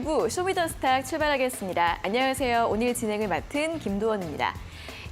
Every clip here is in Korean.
부 쇼미더스탁 출발하겠습니다. 안녕하세요. 오늘 진행을 맡은 김도원입니다.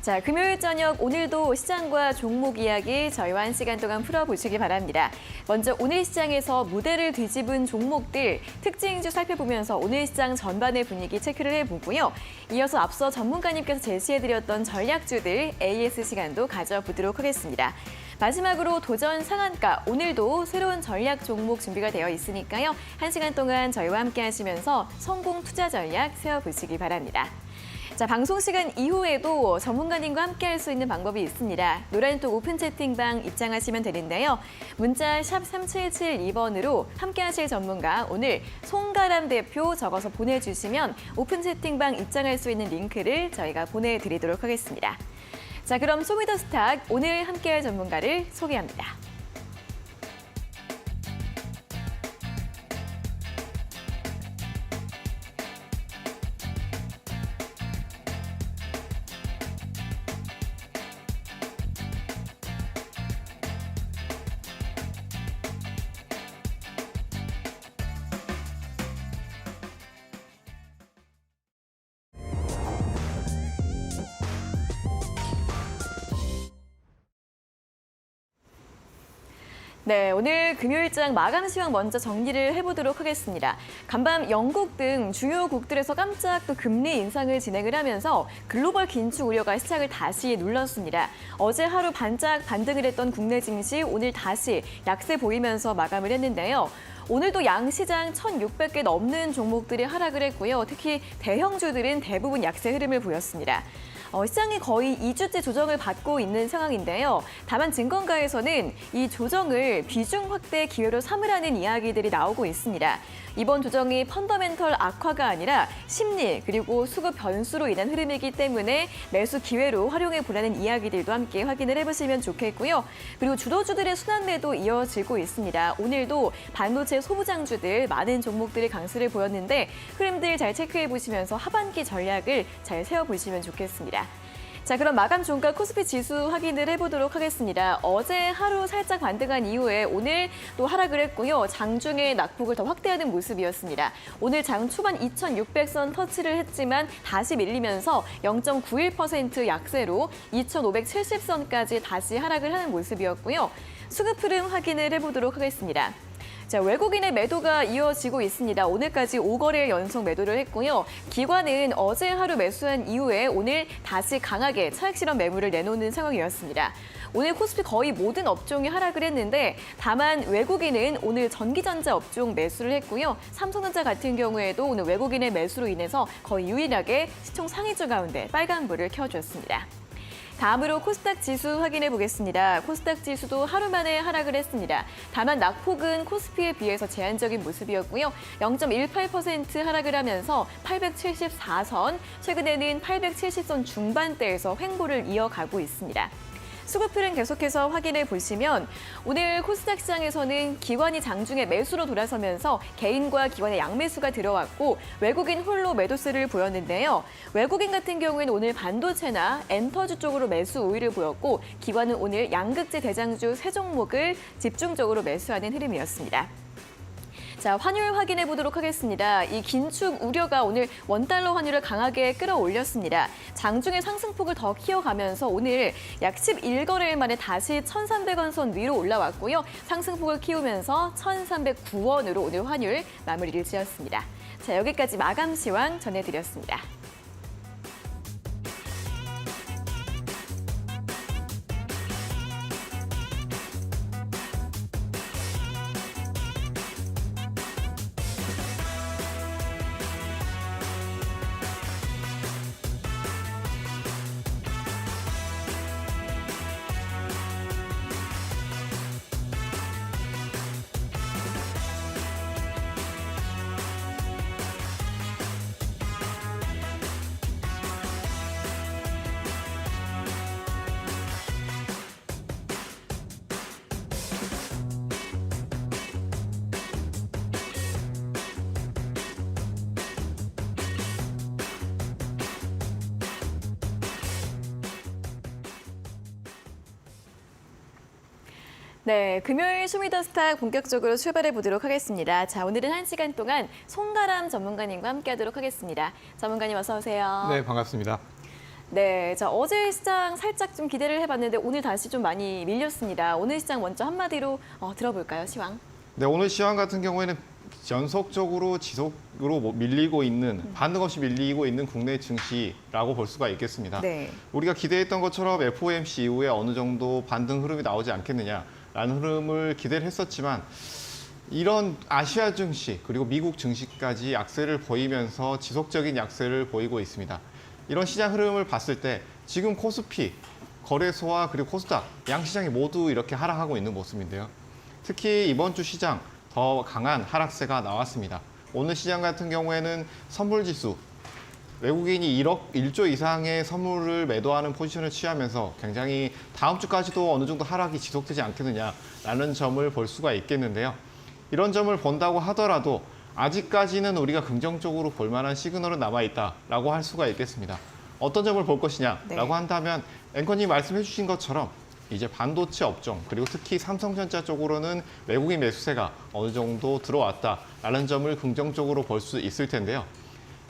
자, 금요일 저녁 오늘도 시장과 종목 이야기 저희와 1시간 동안 풀어보시기 바랍니다. 먼저 오늘 시장에서 무대를 뒤집은 종목들 특징주 살펴보면서 오늘 시장 전반의 분위기 체크를 해보고요. 이어서 앞서 전문가님께서 제시해드렸던 전략주들 AS 시간도 가져보도록 하겠습니다. 마지막으로 도전 상한가, 오늘도 새로운 전략 종목 준비가 되어 있으니까요. 1시간 동안 저희와 함께 하시면서 성공 투자 전략 세워보시기 바랍니다. 자, 방송 시간 이후에도 전문가님과 함께 할 수 있는 방법이 있습니다. 노란톡 오픈 채팅방 입장하시면 되는데요. 문자 샵 3772번으로 함께 하실 전문가, 오늘 송가람 대표 적어서 보내주시면 오픈 채팅방 입장할 수 있는 링크를 저희가 보내드리도록 하겠습니다. 자, 그럼 쇼미더스탁 오늘 함께할 전문가를 소개합니다. 네, 오늘 금요일장 마감 시황 먼저 정리를 해보도록 하겠습니다. 간밤 영국 등 주요 국들에서 깜짝 또 금리 인상을 진행을 하면서 글로벌 긴축 우려가 시장을 다시 눌렀습니다. 어제 하루 반짝 반등을 했던 국내 증시 오늘 다시 약세 보이면서 마감을 했는데요. 오늘도 양시장 1,600개 넘는 종목들이 하락을 했고요. 특히 대형주들은 대부분 약세 흐름을 보였습니다. 시장이 거의 2주째 조정을 받고 있는 상황인데요. 다만 증권가에서는 이 조정을 비중 확대 기회로 삼으라는 이야기들이 나오고 있습니다. 이번 조정이 펀더멘털 악화가 아니라 심리 그리고 수급 변수로 인한 흐름이기 때문에 매수 기회로 활용해 보라는 이야기들도 함께 확인을 해보시면 좋겠고요. 그리고 주도주들의 순환매도 이어지고 있습니다. 오늘도 반도체 소부장주들 많은 종목들이 강세를 보였는데 흐름들 잘 체크해 보시면서 하반기 전략을 잘 세워보시면 좋겠습니다. 자, 그럼 마감 종가 코스피 지수 확인을 해보도록 하겠습니다. 어제 하루 살짝 반등한 이후에 오늘 또 하락을 했고요. 장중에 낙폭을 더 확대하는 모습이었습니다. 오늘 장 초반 2,600선 터치를 했지만 다시 밀리면서 0.91% 약세로 2,570선까지 다시 하락을 하는 모습이었고요. 수급 흐름 확인을 해보도록 하겠습니다. 자, 외국인의 매도가 이어지고 있습니다. 오늘까지 5거래 연속 매도를 했고요. 기관은 어제 하루 매수한 이후에 오늘 다시 강하게 차익 실현 매물을 내놓는 상황이었습니다. 오늘 코스피 거의 모든 업종이 하락을 했는데 다만 외국인은 오늘 전기전자 업종 매수를 했고요. 삼성전자 같은 경우에도 오늘 외국인의 매수로 인해서 거의 유일하게 시총 상위주 가운데 빨간불을 켜줬습니다. 다음으로 코스닥 지수 확인해 보겠습니다. 코스닥 지수도 하루 만에 하락을 했습니다. 다만 낙폭은 코스피에 비해서 제한적인 모습이었고요. 0.18% 하락을 하면서 874선, 최근에는 870선 중반대에서 횡보를 이어가고 있습니다. 수급 흐름 계속해서 확인해 보시면 오늘 코스닥 시장에서는 기관이 장중에 매수로 돌아서면서 개인과 기관의 양매수가 들어왔고 외국인 홀로 매도세를 보였는데요. 외국인 같은 경우에는 오늘 반도체나 엔터주 쪽으로 매수 우위를 보였고 기관은 오늘 양극재 대장주 세 종목을 집중적으로 매수하는 흐름이었습니다. 자, 환율 확인해 보도록 하겠습니다. 이 긴축 우려가 오늘 원달러 환율을 강하게 끌어올렸습니다. 장중에 상승폭을 더 키워가면서 오늘 약 11거래일 만에 다시 1,300원 선 위로 올라왔고요. 상승폭을 키우면서 1,309원으로 오늘 환율 마무리를 지었습니다. 자, 여기까지 마감 시황 전해드렸습니다. 네, 금요일 쇼미더스타 본격적으로 출발해 보도록 하겠습니다. 자, 오늘은 1시간 동안 송가람 전문가님과 함께하도록 하겠습니다. 전문가님 어서 오세요. 네, 반갑습니다. 네, 자 어제 시장 살짝 좀 기대를 해봤는데 오늘 다시 좀 많이 밀렸습니다. 오늘 시장 먼저 한마디로 들어볼까요, 시황? 네, 오늘 시황 같은 경우에는 연속적으로 지속으로 밀리고 있는, 반등 없이 밀리고 있는 국내 증시라고 볼 수가 있겠습니다. 네. 우리가 기대했던 것처럼 FOMC 이후에 어느 정도 반등 흐름이 나오지 않겠느냐라는 흐름을 기대를 했었지만 이런 아시아 증시 그리고 미국 증시까지 약세를 보이면서 지속적인 약세를 보이고 있습니다. 이런 시장 흐름을 봤을 때 지금 코스피, 거래소와 그리고 코스닥 양 시장이 모두 이렇게 하락하고 있는 모습인데요. 특히 이번 주 시장 더 강한 하락세가 나왔습니다. 오늘 시장 같은 경우에는 선물 지수, 외국인이 1조 이상의 선물을 매도하는 포지션을 취하면서 굉장히 다음 주까지도 어느 정도 하락이 지속되지 않겠느냐라는 점을 볼 수가 있겠는데요. 이런 점을 본다고 하더라도 아직까지는 우리가 긍정적으로 볼 만한 시그널은 남아있다라고 할 수가 있겠습니다. 어떤 점을 볼 것이냐라고 네. 한다면 앵커님 말씀해 주신 것처럼 이제 반도체 업종 그리고 특히 삼성전자 쪽으로는 외국인 매수세가 어느 정도 들어왔다라는 점을 긍정적으로 볼 수 있을 텐데요.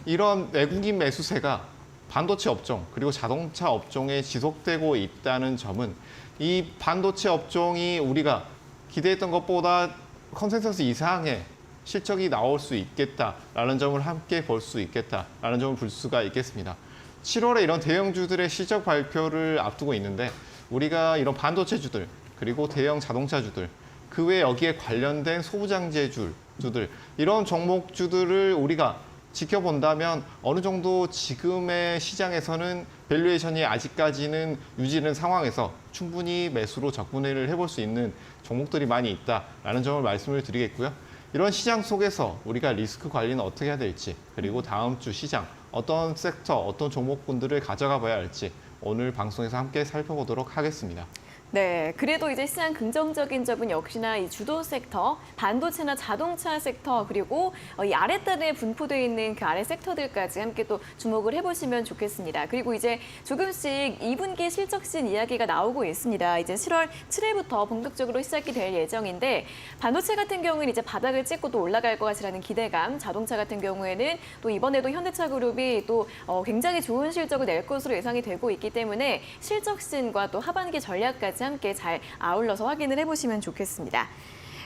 이런 외국인 매수세가 반도체 업종 그리고 자동차 업종에 지속되고 있다는 점은 이 반도체 업종이 우리가 기대했던 것보다 컨센서스 이상의 실적이 나올 수 있겠다라는 점을 함께 볼 수 있겠다라는 점을 볼 수가 있겠습니다. 7월에 이런 대형주들의 실적 발표를 앞두고 있는데 우리가 이런 반도체주들 그리고 대형 자동차주들 그 외에 여기에 관련된 소부장제주들 이런 종목주들을 우리가 지켜본다면 어느 정도 지금의 시장에서는 밸류에이션이 아직까지는 유지되는 상황에서 충분히 매수로 접근을 해볼 수 있는 종목들이 많이 있다라는 점을 말씀을 드리겠고요. 이런 시장 속에서 우리가 리스크 관리는 어떻게 해야 될지 그리고 다음 주 시장 어떤 섹터, 어떤 종목군들을 가져가 봐야 할지 오늘 방송에서 함께 살펴보도록 하겠습니다. 네, 그래도 이제 시장 긍정적인 점은 역시나 이 주도 섹터, 반도체나 자동차 섹터, 그리고 이 아랫단에 분포되어 있는 그 아래 섹터들까지 함께 또 주목을 해보시면 좋겠습니다. 그리고 이제 조금씩 2분기 실적신 이야기가 나오고 있습니다. 이제 7월 7일부터 본격적으로 시작이 될 예정인데 반도체 같은 경우는 이제 바닥을 찍고 또 올라갈 것 같이라는 기대감, 자동차 같은 경우에는 또 이번에도 현대차그룹이 또 굉장히 좋은 실적을 낼 것으로 예상이 되고 있기 때문에 실적신과 또 하반기 전략까지 함께 잘 아울러서 확인을 해보시면 좋겠습니다.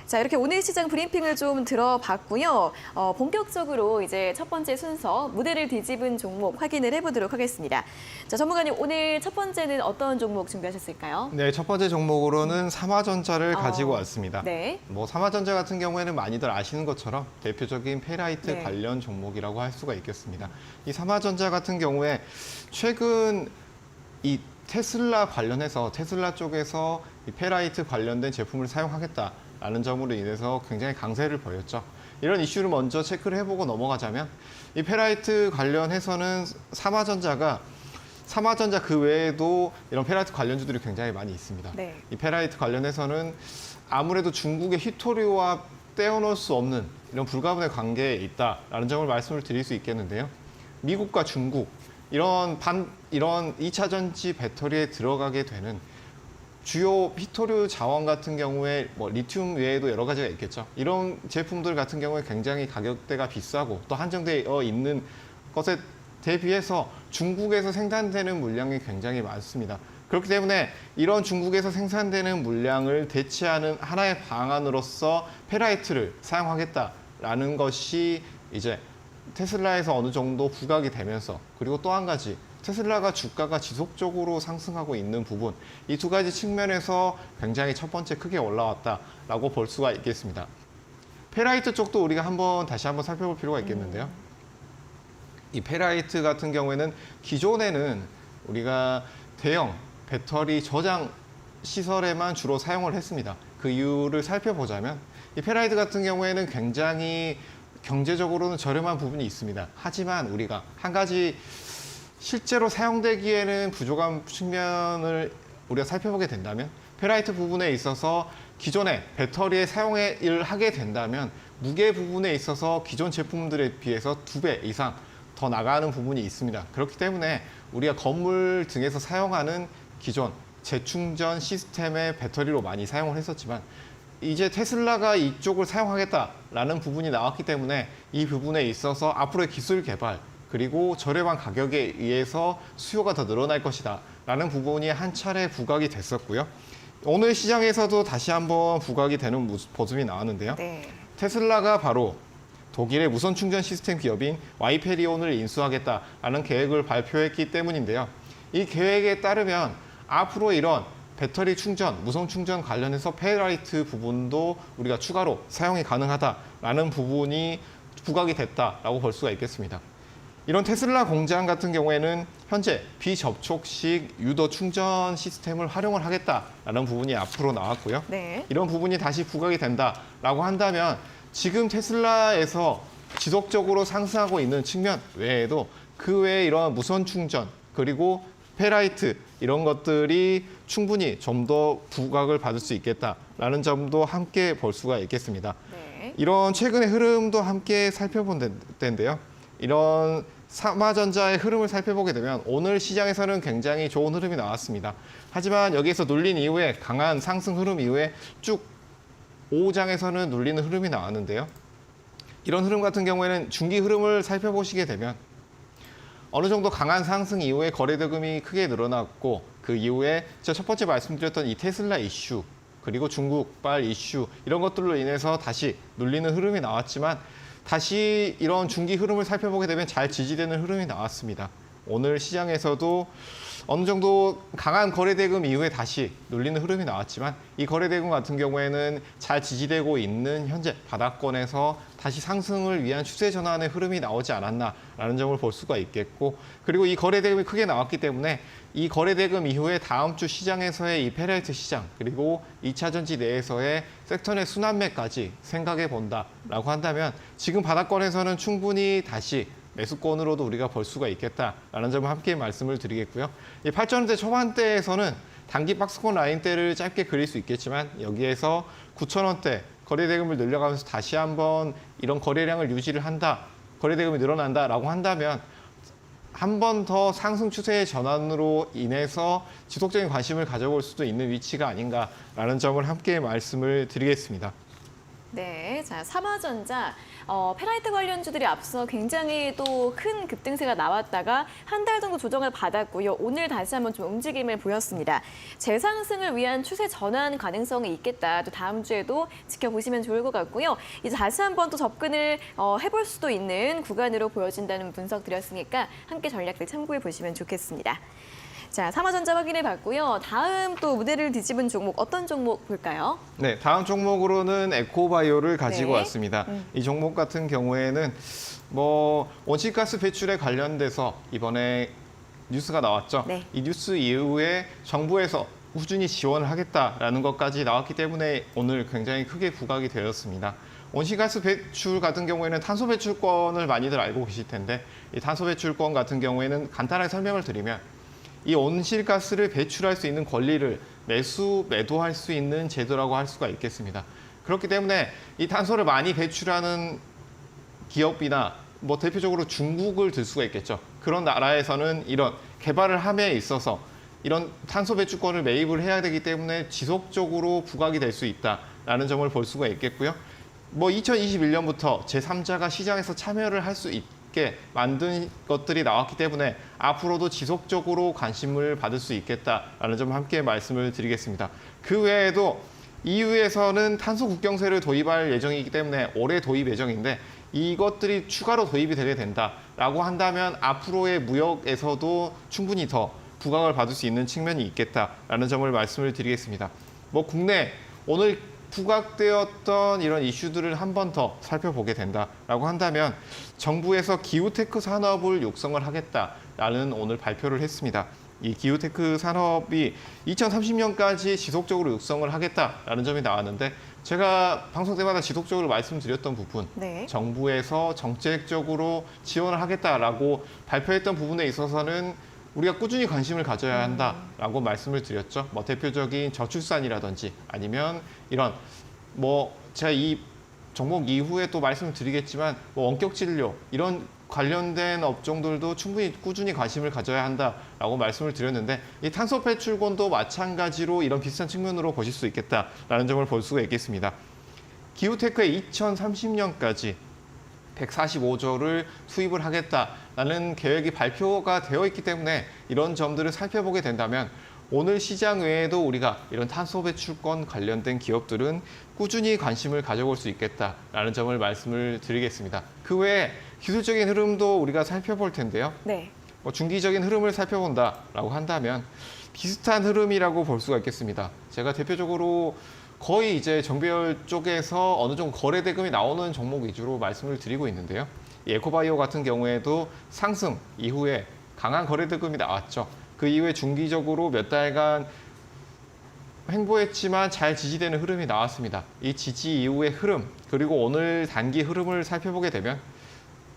자, 이렇게 오늘 시장 브리핑을 좀 들어봤고요. 본격적으로 이제 첫 번째 순서 무대를 뒤집은 종목 확인을 해보도록 하겠습니다. 자, 전문가님 오늘 첫 번째는 어떤 종목 준비하셨을까요? 네, 첫 번째 종목으로는 삼화전자를 가지고 왔습니다. 네. 삼화전자 같은 경우에는 많이들 아시는 것처럼 대표적인 페라이트 네. 관련 종목이라고 할 수가 있겠습니다. 이 삼화전자 같은 경우에 최근 이 테슬라 관련해서 테슬라 쪽에서 이 페라이트 관련된 제품을 사용하겠다라는 점으로 인해서 굉장히 강세를 보였죠. 이런 이슈를 먼저 체크를 해보고 넘어가자면 이 페라이트 관련해서는 삼화전자 그 외에도 이런 페라이트 관련주들이 굉장히 많이 있습니다. 네. 이 페라이트 관련해서는 아무래도 중국의 히토리오와 떼어놓을 수 없는 이런 불가분의 관계에 있다라는 점을 말씀을 드릴 수 있겠는데요. 미국과 중국 이런 2차 전지 배터리에 들어가게 되는 주요 히토류 자원 같은 경우에 리튬 외에도 여러 가지가 있겠죠. 이런 제품들 같은 경우에 굉장히 가격대가 비싸고 또 한정되어 있는 것에 대비해서 중국에서 생산되는 물량이 굉장히 많습니다. 그렇기 때문에 이런 중국에서 생산되는 물량을 대체하는 하나의 방안으로서 페라이트를 사용하겠다라는 것이 이제 테슬라에서 어느 정도 부각이 되면서 그리고 또 한 가지 테슬라가 주가가 지속적으로 상승하고 있는 부분 이 두 가지 측면에서 굉장히 첫 번째 크게 올라왔다라고 볼 수가 있겠습니다. 페라이트 쪽도 우리가 다시 한번 살펴볼 필요가 있겠는데요. 이 페라이트 같은 경우에는 기존에는 우리가 대형 배터리 저장 시설에만 주로 사용을 했습니다. 그 이유를 살펴보자면 이 페라이트 같은 경우에는 굉장히 경제적으로는 저렴한 부분이 있습니다. 하지만 우리가 한 가지 실제로 사용되기에는 부족한 측면을 우리가 살펴보게 된다면 페라이트 부분에 있어서 기존의 배터리에 사용을 하게 된다면 무게 부분에 있어서 기존 제품들에 비해서 2배 이상 더 나가는 부분이 있습니다. 그렇기 때문에 우리가 건물 등에서 사용하는 기존 재충전 시스템의 배터리로 많이 사용을 했었지만 이제 테슬라가 이쪽을 사용하겠다라는 부분이 나왔기 때문에 이 부분에 있어서 앞으로의 기술 개발 그리고 저렴한 가격에 의해서 수요가 더 늘어날 것이다 라는 부분이 한 차례 부각이 됐었고요. 오늘 시장에서도 다시 한번 부각이 되는 모습이 나왔는데요. 네. 테슬라가 바로 독일의 무선 충전 시스템 기업인 와이페리온을 인수하겠다라는 계획을 발표했기 때문인데요. 이 계획에 따르면 앞으로 이런 배터리 충전, 무선 충전 관련해서 페라이트 부분도 우리가 추가로 사용이 가능하다라는 부분이 부각이 됐다라고 볼 수가 있겠습니다. 이런 테슬라 공장 같은 경우에는 현재 비접촉식 유도 충전 시스템을 활용을 하겠다라는 부분이 앞으로 나왔고요. 네. 이런 부분이 다시 부각이 된다라고 한다면 지금 테슬라에서 지속적으로 상승하고 있는 측면 외에도 그 외에 이런 무선 충전 그리고 페라이트 이런 것들이 충분히 좀 더 부각을 받을 수 있겠다라는 점도 함께 볼 수가 있겠습니다. 네. 이런 최근의 흐름도 함께 살펴본 텐데요. 이런 삼화전자의 흐름을 살펴보게 되면 오늘 시장에서는 굉장히 좋은 흐름이 나왔습니다. 하지만 여기에서 눌린 이후에 강한 상승 흐름 이후에 쭉 오후장에서는 눌리는 흐름이 나왔는데요. 이런 흐름 같은 경우에는 중기 흐름을 살펴보시게 되면 어느 정도 강한 상승 이후에 거래 대금이 크게 늘어났고 그 이후에 제가 첫 번째 말씀드렸던 이 테슬라 이슈 그리고 중국발 이슈 이런 것들로 인해서 다시 눌리는 흐름이 나왔지만 다시 이런 중기 흐름을 살펴보게 되면 잘 지지되는 흐름이 나왔습니다. 오늘 시장에서도 어느 정도 강한 거래 대금 이후에 다시 눌리는 흐름이 나왔지만 이 거래 대금 같은 경우에는 잘 지지되고 있는 현재 바닥권에서 다시 상승을 위한 추세 전환의 흐름이 나오지 않았나라는 점을 볼 수가 있겠고 그리고 이 거래 대금이 크게 나왔기 때문에 이 거래 대금 이후에 다음 주 시장에서의 이 페라이트 시장 그리고 2차 전지 내에서의 섹터 내 순환매까지 생각해 본다라고 한다면 지금 바닥권에서는 충분히 다시 매수권으로도 우리가 볼 수가 있겠다라는 점을 함께 말씀을 드리겠고요. 이 8,000원대 초반대에서는 단기 박스권 라인대를 짧게 그릴 수 있겠지만 여기에서 9,000원대 거래 대금을 늘려가면서 다시 한번 이런 거래량을 유지를 한다, 거래 대금이 늘어난다라고 한다면 한 번 더 상승 추세의 전환으로 인해서 지속적인 관심을 가져볼 수도 있는 위치가 아닌가라는 점을 함께 말씀을 드리겠습니다. 네, 자 삼화전자 페라이트 관련주들이 앞서 굉장히 또 큰 급등세가 나왔다가 한 달 정도 조정을 받았고요. 오늘 다시 한번 좀 움직임을 보였습니다. 재상승을 위한 추세 전환 가능성이 있겠다. 또 다음 주에도 지켜보시면 좋을 것 같고요. 이제 다시 한번 또 접근을 해볼 수도 있는 구간으로 보여진다는 분석 드렸으니까 함께 전략들 참고해 보시면 좋겠습니다. 자, 삼화전자 확인해 봤고요. 다음 또 무대를 뒤집은 종목 어떤 종목 볼까요? 네, 다음 종목으로는 에코바이오를 가지고 네. 왔습니다. 이 종목 같은 경우에는 온실가스 배출에 관련돼서 이번에 뉴스가 나왔죠. 네. 이 뉴스 이후에 정부에서 꾸준히 지원을 하겠다라는 것까지 나왔기 때문에 오늘 굉장히 크게 부각이 되었습니다. 온실가스 배출 같은 경우에는 탄소 배출권을 많이들 알고 계실 텐데 이 탄소 배출권 같은 경우에는 간단하게 설명을 드리면 이 온실가스를 배출할 수 있는 권리를 매도할 수 있는 제도라고 할 수가 있겠습니다. 그렇기 때문에 이 탄소를 많이 배출하는 기업이나 대표적으로 중국을 들 수가 있겠죠. 그런 나라에서는 이런 개발을 함에 있어서 이런 탄소 배출권을 매입을 해야 되기 때문에 지속적으로 부각이 될 수 있다라는 점을 볼 수가 있겠고요. 2021년부터 제3자가 시장에서 참여를 할 수 있게 만든 것들이 나왔기 때문에 앞으로도 지속적으로 관심을 받을 수 있겠다라는 점 함께 말씀을 드리겠습니다. 그 외에도 EU에서는 탄소 국경세를 도입할 예정이기 때문에 올해 도입 예정인데 이것들이 추가로 도입이 되게 된다라고 한다면 앞으로의 무역에서도 충분히 더 부각을 받을 수 있는 측면이 있겠다라는 점을 말씀을 드리겠습니다. 국내 오늘 부각되었던 이런 이슈들을 한 번 더 살펴보게 된다라고 한다면 정부에서 기후테크 산업을 육성을 하겠다라는 오늘 발표를 했습니다. 이 기후테크 산업이 2030년까지 지속적으로 육성을 하겠다라는 점이 나왔는데 제가 방송 때마다 지속적으로 말씀드렸던 부분, 네. 정부에서 정책적으로 지원을 하겠다라고 발표했던 부분에 있어서는 우리가 꾸준히 관심을 가져야 한다라고 말씀을 드렸죠. 대표적인 저출산이라든지 아니면 이런 제가 이 종목 이후에 또 말씀을 드리겠지만 원격 진료 이런 관련된 업종들도 충분히 꾸준히 관심을 가져야 한다라고 말씀을 드렸는데 이 탄소 배출권도 마찬가지로 이런 비슷한 측면으로 보실 수 있겠다라는 점을 볼 수가 있겠습니다. 기후테크에 2030년까지 145조를 투입을 하겠다라는 계획이 발표가 되어 있기 때문에 이런 점들을 살펴보게 된다면 오늘 시장 외에도 우리가 이런 탄소 배출권 관련된 기업들은 꾸준히 관심을 가져볼 수 있겠다라는 점을 말씀을 드리겠습니다. 그 외에 기술적인 흐름도 우리가 살펴볼 텐데요. 네. 중기적인 흐름을 살펴본다라고 한다면 비슷한 흐름이라고 볼 수가 있겠습니다. 제가 대표적으로 거의 이제 정비열 쪽에서 어느 정도 거래 대금이 나오는 종목 위주로 말씀을 드리고 있는데요. 이 에코바이오 같은 경우에도 상승 이후에 강한 거래 대금이 나왔죠. 그 이후에 중기적으로 몇 달간 횡보했지만 잘 지지되는 흐름이 나왔습니다. 이 지지 이후의 흐름 그리고 오늘 단기 흐름을 살펴보게 되면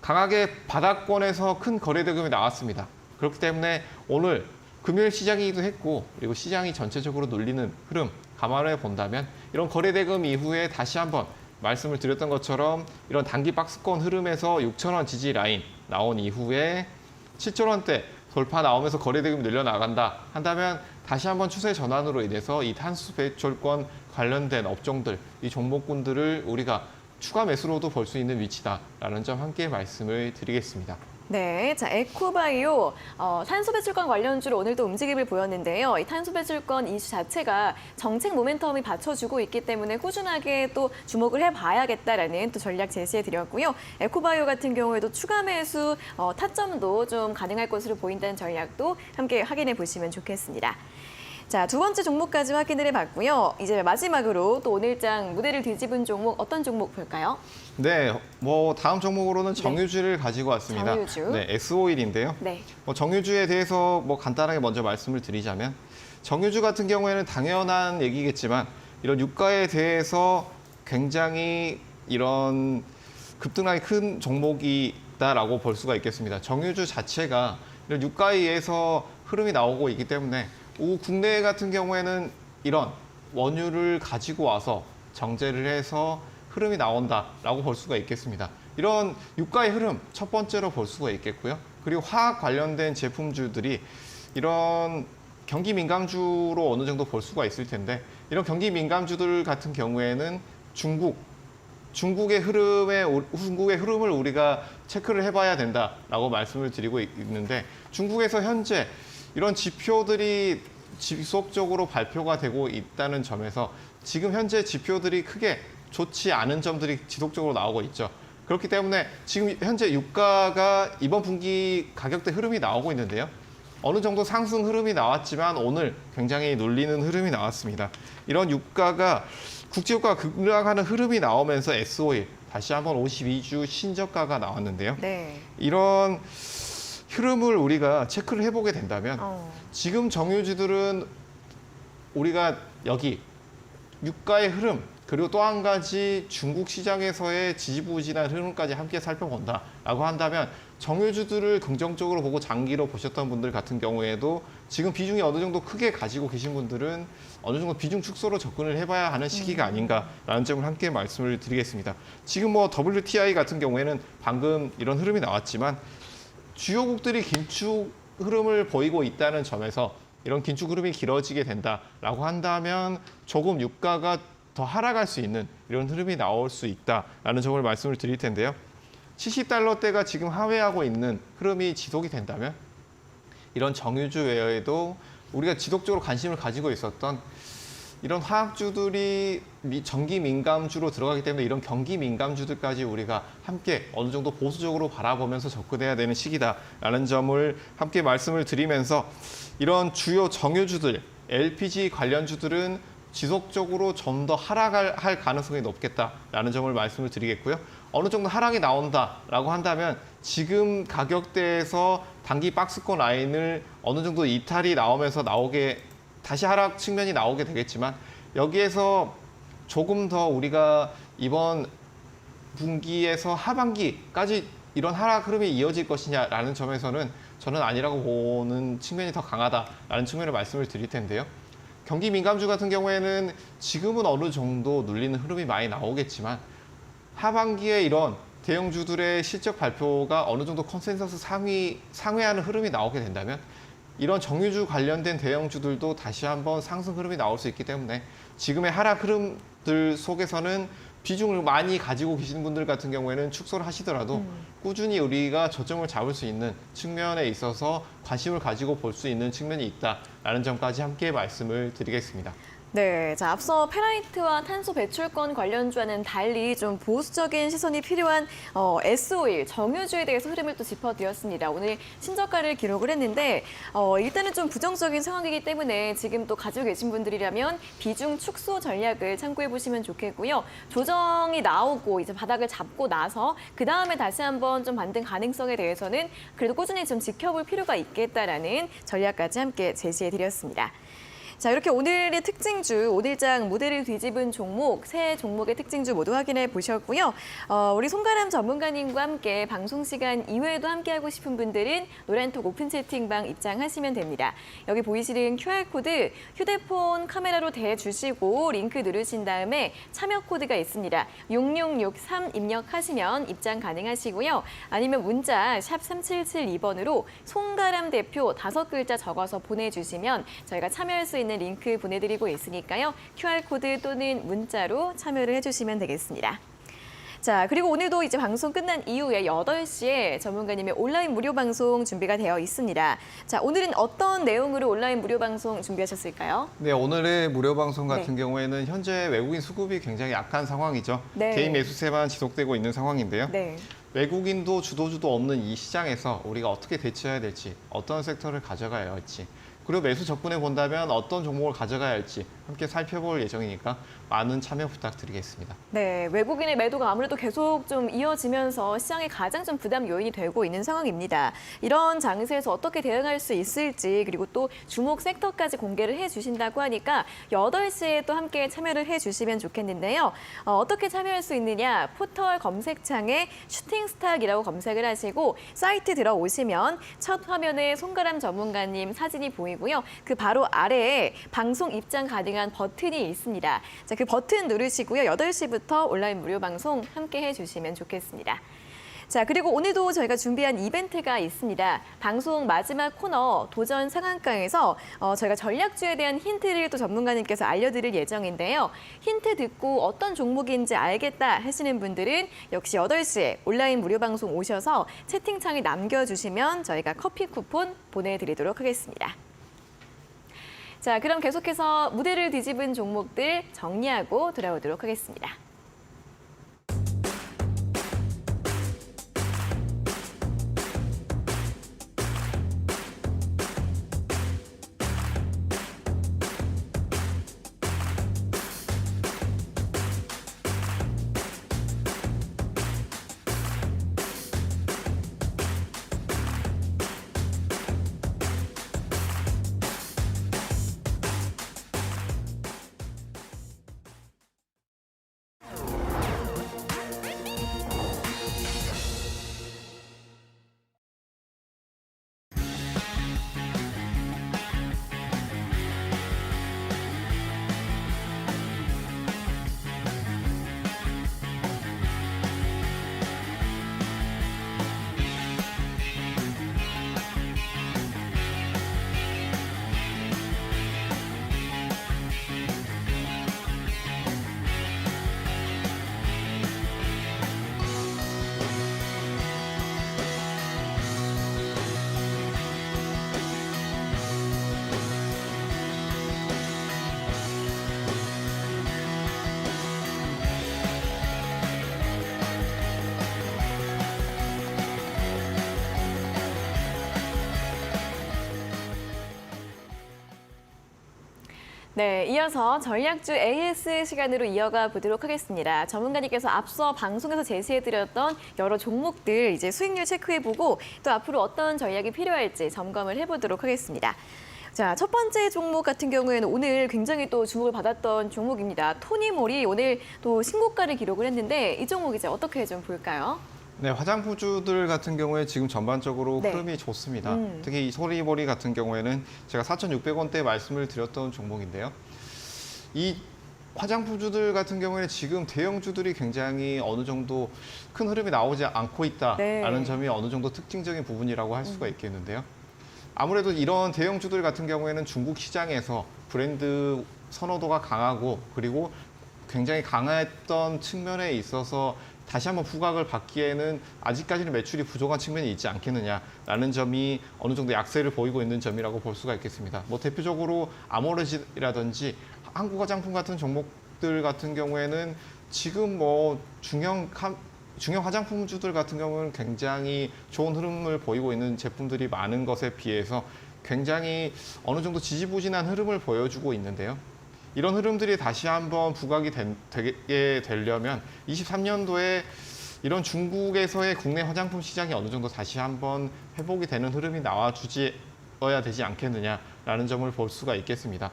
강하게 바닥권에서 큰 거래 대금이 나왔습니다. 그렇기 때문에 오늘 금요일 시장이기도 했고 그리고 시장이 전체적으로 눌리는 흐름 감안해 본다면 이런 거래 대금 이후에 다시 한번 말씀을 드렸던 것처럼 이런 단기 박스권 흐름에서 6,000원 지지 라인 나온 이후에 7,000원대 돌파 나오면서 거래 대금이 늘려나간다 한다면 다시 한번 추세 전환으로 인해서 이 탄소 배출권 관련된 업종들, 이 종목군들을 우리가 추가 매수로도 볼 수 있는 위치다라는 점 함께 말씀을 드리겠습니다. 네, 자 에코바이오 탄소 배출권 관련주로 오늘도 움직임을 보였는데요. 이 탄소 배출권 이슈 자체가 정책 모멘텀이 받쳐주고 있기 때문에 꾸준하게 또 주목을 해봐야겠다라는 또 전략 제시해드렸고요. 에코바이오 같은 경우에도 추가 매수 타점도 좀 가능할 것으로 보인다는 전략도 함께 확인해 보시면 좋겠습니다. 자, 두 번째 종목까지 확인을 해봤고요. 이제 마지막으로 또 오늘장 무대를 뒤집은 종목 어떤 종목 볼까요? 네, 다음 종목으로는 정유주를 가지고 왔습니다. 정유주. 네, S-오일인데요. 네. 정유주에 대해서 간단하게 먼저 말씀을 드리자면 정유주 같은 경우에는 당연한 얘기겠지만 이런 유가에 대해서 굉장히 이런 급등하기 큰 종목이다라고 볼 수가 있겠습니다. 정유주 자체가 이런 유가에 의해서 흐름이 나오고 있기 때문에 국내 같은 경우에는 이런 원유를 가지고 와서 정제를 해서 흐름이 나온다라고 볼 수가 있겠습니다. 이런 유가의 흐름 첫 번째로 볼 수가 있겠고요. 그리고 화학 관련된 제품주들이 이런 경기 민감주로 어느 정도 볼 수가 있을 텐데 이런 경기 민감주들 같은 경우에는 중국의 흐름을 우리가 체크를 해봐야 된다라고 말씀을 드리고 있는데 중국에서 현재 이런 지표들이 지속적으로 발표가 되고 있다는 점에서 지금 현재 지표들이 크게 좋지 않은 점들이 지속적으로 나오고 있죠. 그렇기 때문에 지금 현재 유가가 이번 분기 가격대 흐름이 나오고 있는데요. 어느 정도 상승 흐름이 나왔지만 오늘 굉장히 눌리는 흐름이 나왔습니다. 이런 유가가 국제유가가 급락하는 흐름이 나오면서 S-오일 다시 한번 52주 신저가가 나왔는데요. 네. 이런 흐름을 우리가 체크를 해보게 된다면 지금 정유주들은 우리가 여기 유가의 흐름 그리고 또 한 가지 중국 시장에서의 지지부진한 흐름까지 함께 살펴본다라고 한다면 정유주들을 긍정적으로 보고 장기로 보셨던 분들 같은 경우에도 지금 비중이 어느 정도 크게 가지고 계신 분들은 어느 정도 비중 축소로 접근을 해봐야 하는 시기가 아닌가라는 점을 함께 말씀을 드리겠습니다. 지금 WTI 같은 경우에는 방금 이런 흐름이 나왔지만 주요국들이 긴축 흐름을 보이고 있다는 점에서 이런 긴축 흐름이 길어지게 된다라고 한다면 조금 유가가 더 하락할 수 있는 이런 흐름이 나올 수 있다라는 점을 말씀을 드릴 텐데요. 70달러대가 지금 하회하고 있는 흐름이 지속이 된다면 이런 정유주 외에도 우리가 지속적으로 관심을 가지고 있었던 이런 화학주들이 전기 민감주로 들어가기 때문에 이런 경기 민감주들까지 우리가 함께 어느 정도 보수적으로 바라보면서 접근해야 되는 시기다라는 점을 함께 말씀을 드리면서 이런 주요 정유주들, LPG 관련주들은 지속적으로 좀 더 하락할 가능성이 높겠다라는 점을 말씀을 드리겠고요. 어느 정도 하락이 나온다라고 한다면 지금 가격대에서 단기 박스권 라인을 어느 정도 이탈이 나오면서 다시 하락 측면이 나오게 되겠지만 여기에서 조금 더 우리가 이번 분기에서 하반기까지 이런 하락 흐름이 이어질 것이냐라는 점에서는 저는 아니라고 보는 측면이 더 강하다라는 측면을 말씀을 드릴 텐데요. 경기 민감주 같은 경우에는 지금은 어느 정도 눌리는 흐름이 많이 나오겠지만 하반기에 이런 대형주들의 실적 발표가 어느 정도 컨센서스 상회하는 흐름이 나오게 된다면 이런 정유주 관련된 대형주들도 다시 한번 상승 흐름이 나올 수 있기 때문에 지금의 하락 흐름들 속에서는 비중을 많이 가지고 계시는 분들 같은 경우에는 축소를 하시더라도 꾸준히 우리가 저점을 잡을 수 있는 측면에 있어서 관심을 가지고 볼 수 있는 측면이 있다라는 점까지 함께 말씀을 드리겠습니다. 네, 자, 앞서 페라이트와 탄소 배출권 관련주와는 달리 좀 보수적인 시선이 필요한 S-오일, 정유주에 대해서 흐름을 또 짚어드렸습니다. 오늘 신저가를 기록을 했는데 일단은 좀 부정적인 상황이기 때문에 지금 또 가지고 계신 분들이라면 비중 축소 전략을 참고해 보시면 좋겠고요. 조정이 나오고 이제 바닥을 잡고 나서 그 다음에 다시 한번 좀 반등 가능성에 대해서는 그래도 꾸준히 좀 지켜볼 필요가 있겠다라는 전략까지 함께 제시해 드렸습니다. 자, 이렇게 오늘의 특징주, 오늘장 모델을 뒤집은 종목, 세 종목의 특징주 모두 확인해 보셨고요. 우리 송가람 전문가님과 함께 방송 시간 이외에도 함께하고 싶은 분들은 노란톡 오픈 채팅방 입장하시면 됩니다. 여기 보이시는 QR코드 휴대폰 카메라로 대주시고 링크 누르신 다음에 참여 코드가 있습니다. 6663 입력하시면 입장 가능하시고요. 아니면 문자 샵 3772번으로 송가람 대표 5글자 적어서 보내주시면 저희가 참여할 수 있는 링크 보내드리고 있으니까요. QR코드 또는 문자로 참여를 해주시면 되겠습니다. 자, 그리고 오늘도 이제 방송 끝난 이후에 8시에 전문가님의 온라인 무료 방송 준비가 되어 있습니다. 자, 오늘은 어떤 내용으로 온라인 무료 방송 준비하셨을까요? 네, 오늘의 무료 방송 같은 경우에는 현재 외국인 수급이 굉장히 약한 상황이죠. 네. 개인 매수세만 지속되고 있는 상황인데요. 네. 외국인도 주도주도 없는 이 시장에서 우리가 어떻게 대처해야 될지, 어떤 섹터를 가져가야 할지, 그리고 매수 접근해 본다면 어떤 종목을 가져가야 할지 함께 살펴볼 예정이니까 많은 참여 부탁드리겠습니다. 네, 외국인의 매도가 아무래도 계속 좀 이어지면서 시장에 가장 좀 부담 요인이 되고 있는 상황입니다. 이런 장세에서 어떻게 대응할 수 있을지 그리고 또 주목 섹터까지 공개를 해주신다고 하니까 8시에 또 함께 참여를 해주시면 좋겠는데요. 어떻게 참여할 수 있느냐? 포털 검색창에 슈팅스탁이라고 검색을 하시고 사이트 들어오시면 첫 화면에 송가람 전문가님 사진이 보이고요. 그 바로 아래에 방송 입장 가능한 버튼이 있습니다. 자, 그 버튼 누르시고요. 8시부터 온라인 무료 방송 함께 해주시면 좋겠습니다. 자, 그리고 오늘도 저희가 준비한 이벤트가 있습니다. 방송 마지막 코너 도전 상한가에서 저희가 전략주에 대한 힌트를 또 전문가님께서 알려드릴 예정인데요. 힌트 듣고 어떤 종목인지 알겠다 하시는 분들은 역시 8시에 온라인 무료 방송 오셔서 채팅창에 남겨주시면 저희가 커피 쿠폰 보내드리도록 하겠습니다. 자, 그럼 계속해서 무대를 뒤집은 종목들 정리하고 돌아오도록 하겠습니다. 네, 이어서 전략주 AS 시간으로 이어가 보도록 하겠습니다. 전문가님께서 앞서 방송에서 제시해드렸던 여러 종목들 이제 수익률 체크해보고 또 앞으로 어떤 전략이 필요할지 점검을 해보도록 하겠습니다. 자, 첫 번째 종목 같은 경우에는 오늘 굉장히 또 주목을 받았던 종목입니다. 토니몰이 오늘 또 신고가를 기록을 했는데 이 종목 이제 어떻게 좀 볼까요? 네, 화장품주들 같은 경우에 지금 전반적으로 네. 흐름이 좋습니다. 특히 이 토니몰이 같은 경우에는 제가 4,600원대 말씀을 드렸던 종목인데요. 이 화장품주들 같은 경우에는 지금 대형주들이 굉장히 어느 정도 큰 흐름이 나오지 않고 있다라는 네. 점이 어느 정도 특징적인 부분이라고 할 수가 있겠는데요. 아무래도 이런 대형주들 같은 경우에는 중국 시장에서 브랜드 선호도가 강하고 그리고 굉장히 강했던 측면에 있어서 다시 한번 부각을 받기에는 아직까지는 매출이 부족한 측면이 있지 않겠느냐라는 점이 어느 정도 약세를 보이고 있는 점이라고 볼 수가 있겠습니다. 뭐 대표적으로 아모레지라든지 한국 화장품 같은 종목들 같은 경우에는 지금 뭐 중형 화장품주들 같은 경우는 굉장히 좋은 흐름을 보이고 있는 제품들이 많은 것에 비해서 굉장히 어느 정도 지지부진한 흐름을 보여주고 있는데요. 이런 흐름들이 다시 한번 부각이 되게 되려면 23년도에 이런 중국에서의 국내 화장품 시장이 어느 정도 다시 한번 회복이 되는 흐름이 나와주어야 되지 않겠느냐라는 점을 볼 수가 있겠습니다.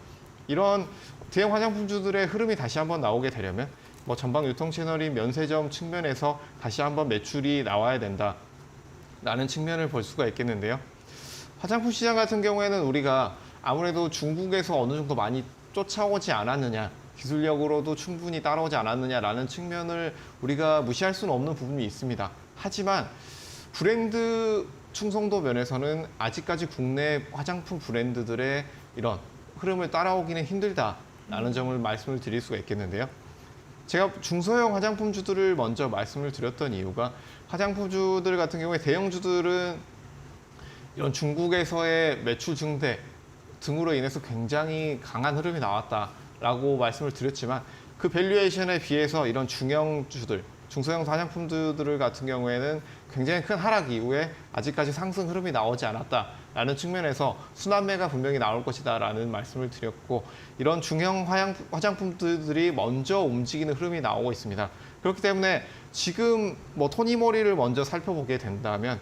이런 대형 화장품주들의 흐름이 다시 한번 나오게 되려면 뭐 전방 유통 채널인 면세점 측면에서 다시 한번 매출이 나와야 된다라는 측면을 볼 수가 있겠는데요. 화장품 시장 같은 경우에는 우리가 아무래도 중국에서 어느 정도 많이 쫓아오지 않았느냐, 기술력으로도 충분히 따라오지 않았느냐라는 측면을 우리가 무시할 수는 없는 부분이 있습니다. 하지만 브랜드 충성도 면에서는 아직까지 국내 화장품 브랜드들의 이런 흐름을 따라오기는 힘들다라는 점을 말씀을 드릴 수가 있겠는데요. 제가 중소형 화장품주들을 먼저 말씀을 드렸던 이유가 화장품주들 같은 경우에 대형주들은 이런 중국에서의 매출 증대 등으로 인해서 굉장히 강한 흐름이 나왔다라고 말씀을 드렸지만 그 밸류에이션에 비해서 이런 중형주들, 중소형 화장품들 같은 경우에는 굉장히 큰 하락 이후에 아직까지 상승 흐름이 나오지 않았다라는 측면에서 순환매가 분명히 나올 것이다라는 말씀을 드렸고 이런 중형 화장품들이 먼저 움직이는 흐름이 나오고 있습니다. 그렇기 때문에 지금 뭐 토니모리를 먼저 살펴보게 된다면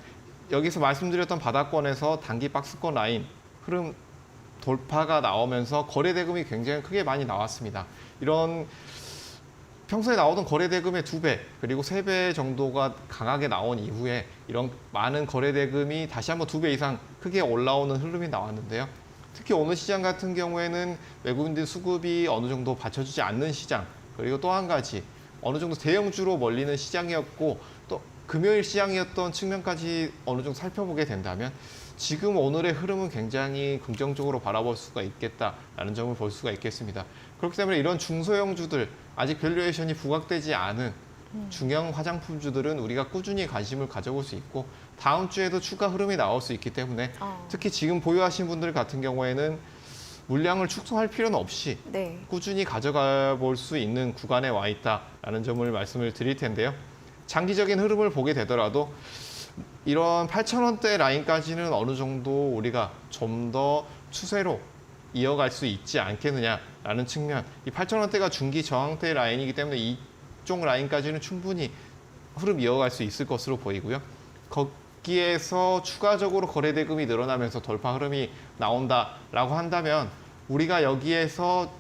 여기서 말씀드렸던 바닥권에서 단기 박스권 라인 흐름 돌파가 나오면서 거래 대금이 굉장히 크게 많이 나왔습니다. 이런 평소에 나오던 거래 대금의 2배 그리고 3배 정도가 강하게 나온 이후에 이런 많은 거래 대금이 다시 한번 2배 이상 크게 올라오는 흐름이 나왔는데요. 특히 오늘 시장 같은 경우에는 외국인들 수급이 어느 정도 받쳐주지 않는 시장 그리고 또 한 가지 어느 정도 대형주로 몰리는 시장이었고 또 금요일 시장이었던 측면까지 어느 정도 살펴보게 된다면 지금 오늘의 흐름은 굉장히 긍정적으로 바라볼 수가 있겠다라는 점을 볼 수가 있겠습니다. 그렇기 때문에 이런 중소형주들, 아직 밸류에이션이 부각되지 않은 중형 화장품주들은 우리가 꾸준히 관심을 가져볼 수 있고 다음 주에도 추가 흐름이 나올 수 있기 때문에 특히 지금 보유하신 분들 같은 경우에는 물량을 축소할 필요는 없이 네. 꾸준히 가져가 볼 수 있는 구간에 와 있다라는 점을 말씀을 드릴 텐데요. 장기적인 흐름을 보게 되더라도 이런 8,000원대 라인까지는 어느 정도 우리가 좀 더 추세로 이어갈 수 있지 않겠느냐라는 측면. 이 8,000원대가 중기 저항대 라인이기 때문에 이쪽 라인까지는 충분히 흐름 이어갈 수 있을 것으로 보이고요. 거기에서 추가적으로 거래 대금이 늘어나면서 돌파 흐름이 나온다라고 한다면 우리가 여기에서